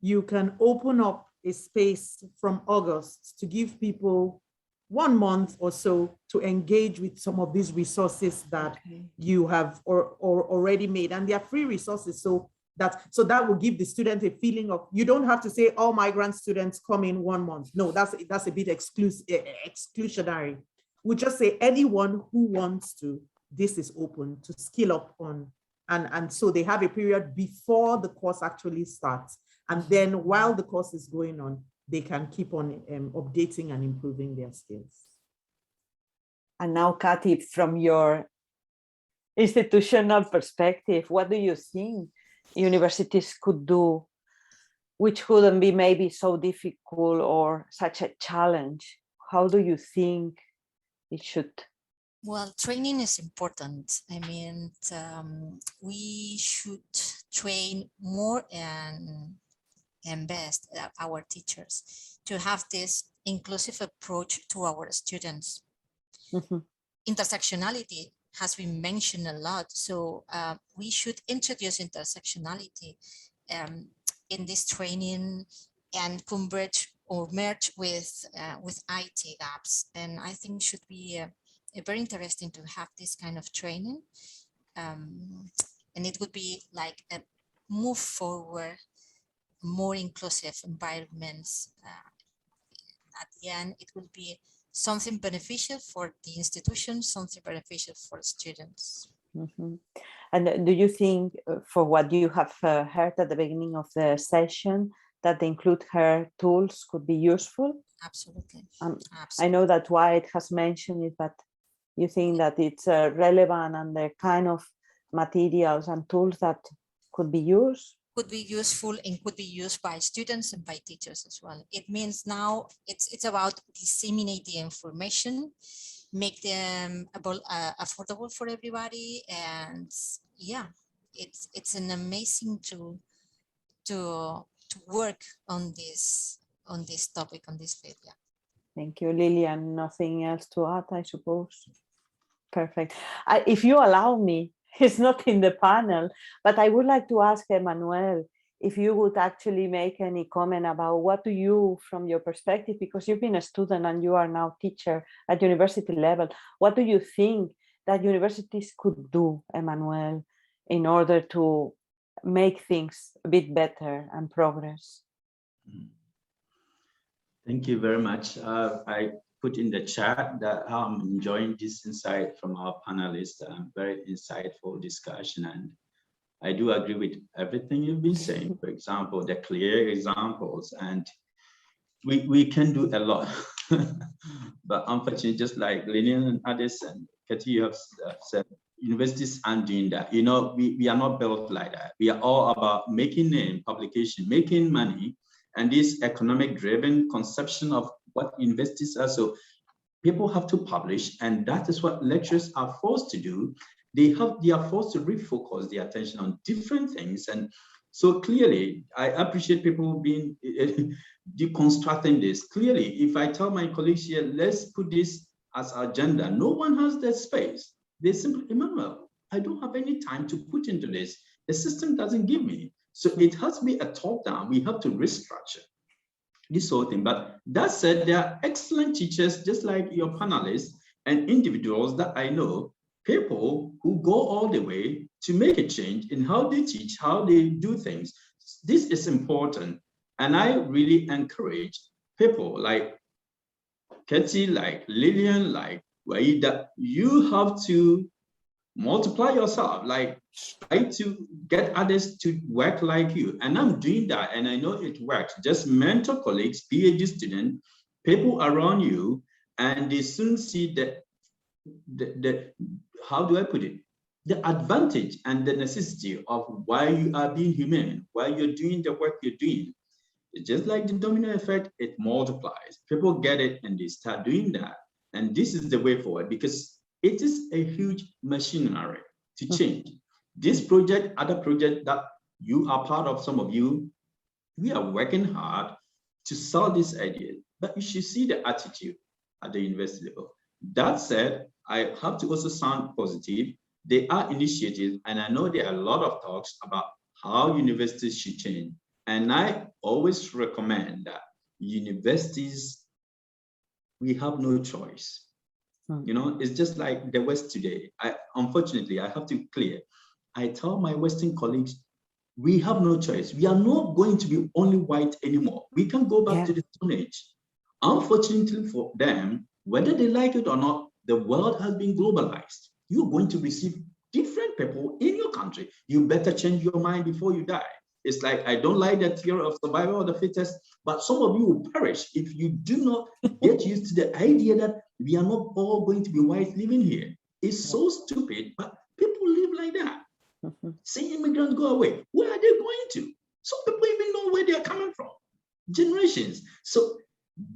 you can open up a space from August to give people 1 month or so to engage with some of these resources that you have or already made, and they are free resources. So that will give the student a feeling of, you don't have to say all migrant students come in 1 month. No, that's a bit exclusionary. We just say anyone who wants to, this is open to skill up on, and so they have a period before the course actually starts, and then while the course is going on, they can keep on updating and improving their skills. And now, Cati, from your institutional perspective, what do you think universities could do, which couldn't be maybe so difficult or such a challenge? How do you think it should? Well, training is important. I mean, we should train more and best our teachers to have this inclusive approach to our students. Intersectionality has been mentioned a lot, so we should introduce intersectionality in this training and converge or merge with IT apps. And I think it should be very interesting to have this kind of training, and it would be like a move forward, more inclusive environments. At the end, it will be something beneficial for the institution, something beneficial for students. And do you think, for what you have heard at the beginning of the session, that the IncludeHER tools could be useful? Absolutely. I know that Waed has mentioned it, but you think that it's relevant and the kind of materials and tools that could be used? Could be useful and could be used by students and by teachers as well. It means now it's about disseminate the information, make them affordable for everybody, and yeah, it's an amazing to work on this topic, on this field. Yeah. Thank you, Lilian. Nothing else to add, I suppose. Perfect. If you allow me, it's not in the panel, but I would like to ask Emmanuel if you would actually make any comment about what do you, from your perspective, because you've been a student and you are now teacher at university level, what do you think that universities could do, Emmanuel, in order to make things a bit better and progress? Thank you very much. I put in the chat that how I'm enjoying this insight from our panelists. Very insightful discussion, and I do agree with everything you've been saying. For example, the clear examples and we can do a lot. But unfortunately, just like Lilian and others and Cati, you have said, universities aren't doing that. You know, we are not built like that. We are all about making name, publication, making money, and this economic driven conception of what universities are. So people have to publish, and that is what lecturers are forced to do. They are forced to refocus their attention on different things. And so clearly, I appreciate people being deconstructing this. Clearly, if I tell my colleagues here, let's put this as agenda, no one has that space. They simply, Emmanuel, I don't have any time to put into this. The system doesn't give me. So it has to be a top down. We have to restructure this whole thing. But that said, there are excellent teachers, just like your panelists and individuals that I know, people who go all the way to make a change in how they teach, how they do things. This is important. And I really encourage people like Cati, like Lilian, like Waed, that you have to multiply yourself, like try to get others to work like you. And I'm doing that, and I know it works. Just mentor colleagues, PhD students, people around you, and they soon see that the how do I put it? The advantage and the necessity of why you are being humane, why you're doing the work you're doing. It's just like the domino effect, it multiplies. People get it and they start doing that. And this is the way forward, because it is a huge machinery to change. This project, other project that you are part of, some of you, we are working hard to sell this idea, but you should see the attitude at the university level. That said, I have to also sound positive. There are initiatives, and I know there are a lot of talks about how universities should change. And I always recommend that universities, we have no choice. You know, it's just like the West today. Unfortunately, I have to clear. I tell my Western colleagues, we have no choice. We are not going to be only white anymore. We can go back to the Stone Age. Unfortunately for them, whether they like it or not, the world has been globalized. You're going to receive different people in your country. You better change your mind before you die. It's like, I don't like the theory of survival of the fittest, but some of you will perish if you do not get used to the idea that we are not all going to be white living here. It's so stupid, but people live like that. Say immigrants go away, where are they going to? Some people even know where they're coming from. Generations. So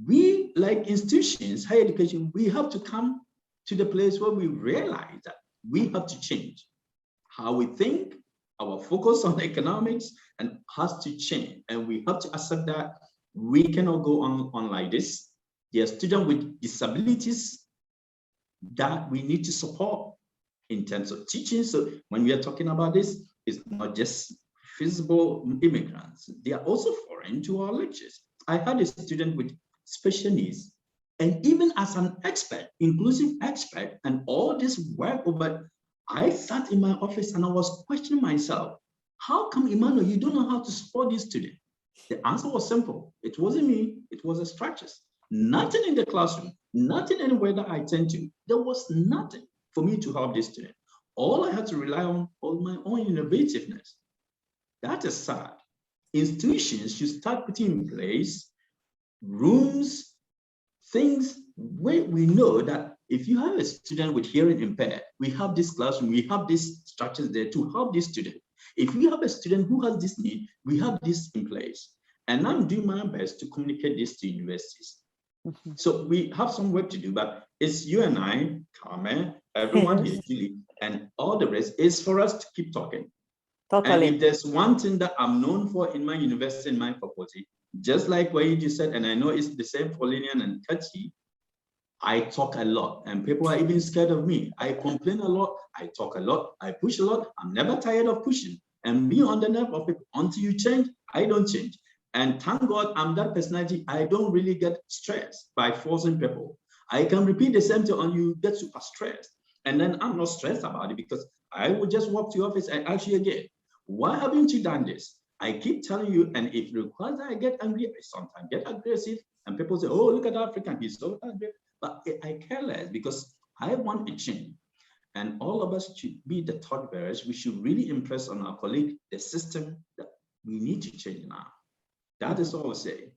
we, like institutions, higher education, we have to come to the place where we realize that we have to change how we think, our focus on economics, and has to change. And we have to accept that we cannot go on like this. There are students with disabilities that we need to support in terms of teaching. So when we are talking about this, it's not just visible immigrants. They are also foreign to our lectures. I had a student with special needs, and even as an expert, inclusive expert, and all this work over, I sat in my office and I was questioning myself, how come, Emmanuel, you don't know how to support this student? The answer was simple. It wasn't me, it was the structures. Nothing in the classroom, nothing anywhere that I tend to. There was nothing for me to help this student. All I had to rely on was my own innovativeness. That is sad. Institutions should start putting in place rooms, things where we know that if you have a student with hearing impaired, we have this classroom, we have these structures there to help this student. If we have a student who has this need, we have this in place. And I'm doing my best to communicate this to universities. So we have some work to do, but it's you and I, Carmen, everyone here, Julie, and all the rest is for us to keep talking. Totally. And if there's one thing that I'm known for in my university, in my faculty, just like what you just said, and I know it's the same for Lilian and Cati, I talk a lot, and people are even scared of me. I complain a lot, I talk a lot, I push a lot. I'm never tired of pushing. And being on the nerve of people, until you change, I don't change. And thank God I'm that personality. I don't really get stressed by forcing people. I can repeat the same thing and you get super stressed. And then I'm not stressed about it because I will just walk to your office and ask you again, why haven't you done this? I keep telling you, and if it requires that I get angry, I sometimes get aggressive, and people say, oh, look at African, he's so angry. But I care less because I want a change. And all of us should be the torchbearers. We should really impress on our colleague the system that we need to change now. That is all I say.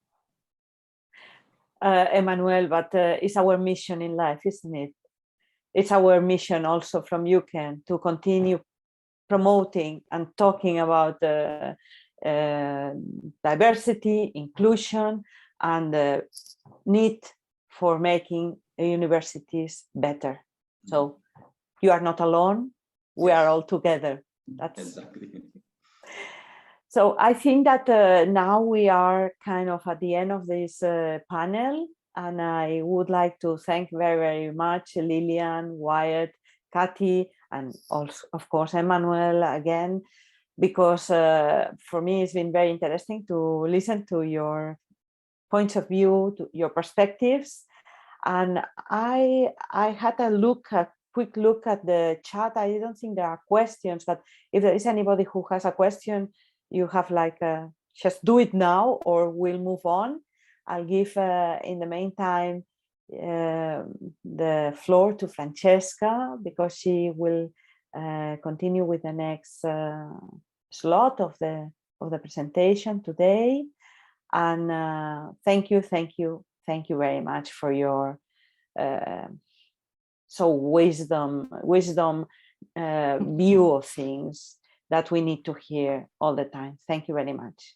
Emmanuel, but it's our mission in life, isn't it? It's our mission also from UCAN to continue promoting and talking about diversity, inclusion, and the need for making universities better. So you are not alone, we are all together. That's exactly. So I think that now we are kind of at the end of this panel, and I would like to thank very, very much Lilian, Waed, Cati, and also, of course, Emmanuel again, because for me it's been very interesting to listen to your points of view, to your perspectives. And I had a quick look at the chat. I don't think there are questions, but if there is anybody who has a question, you have like just do it now, or we'll move on. I'll give in the meantime the floor to Francesca, because she will continue with the next slot of the presentation today. And thank you very much for your so wisdom view of things that we need to hear all the time. Thank you very much.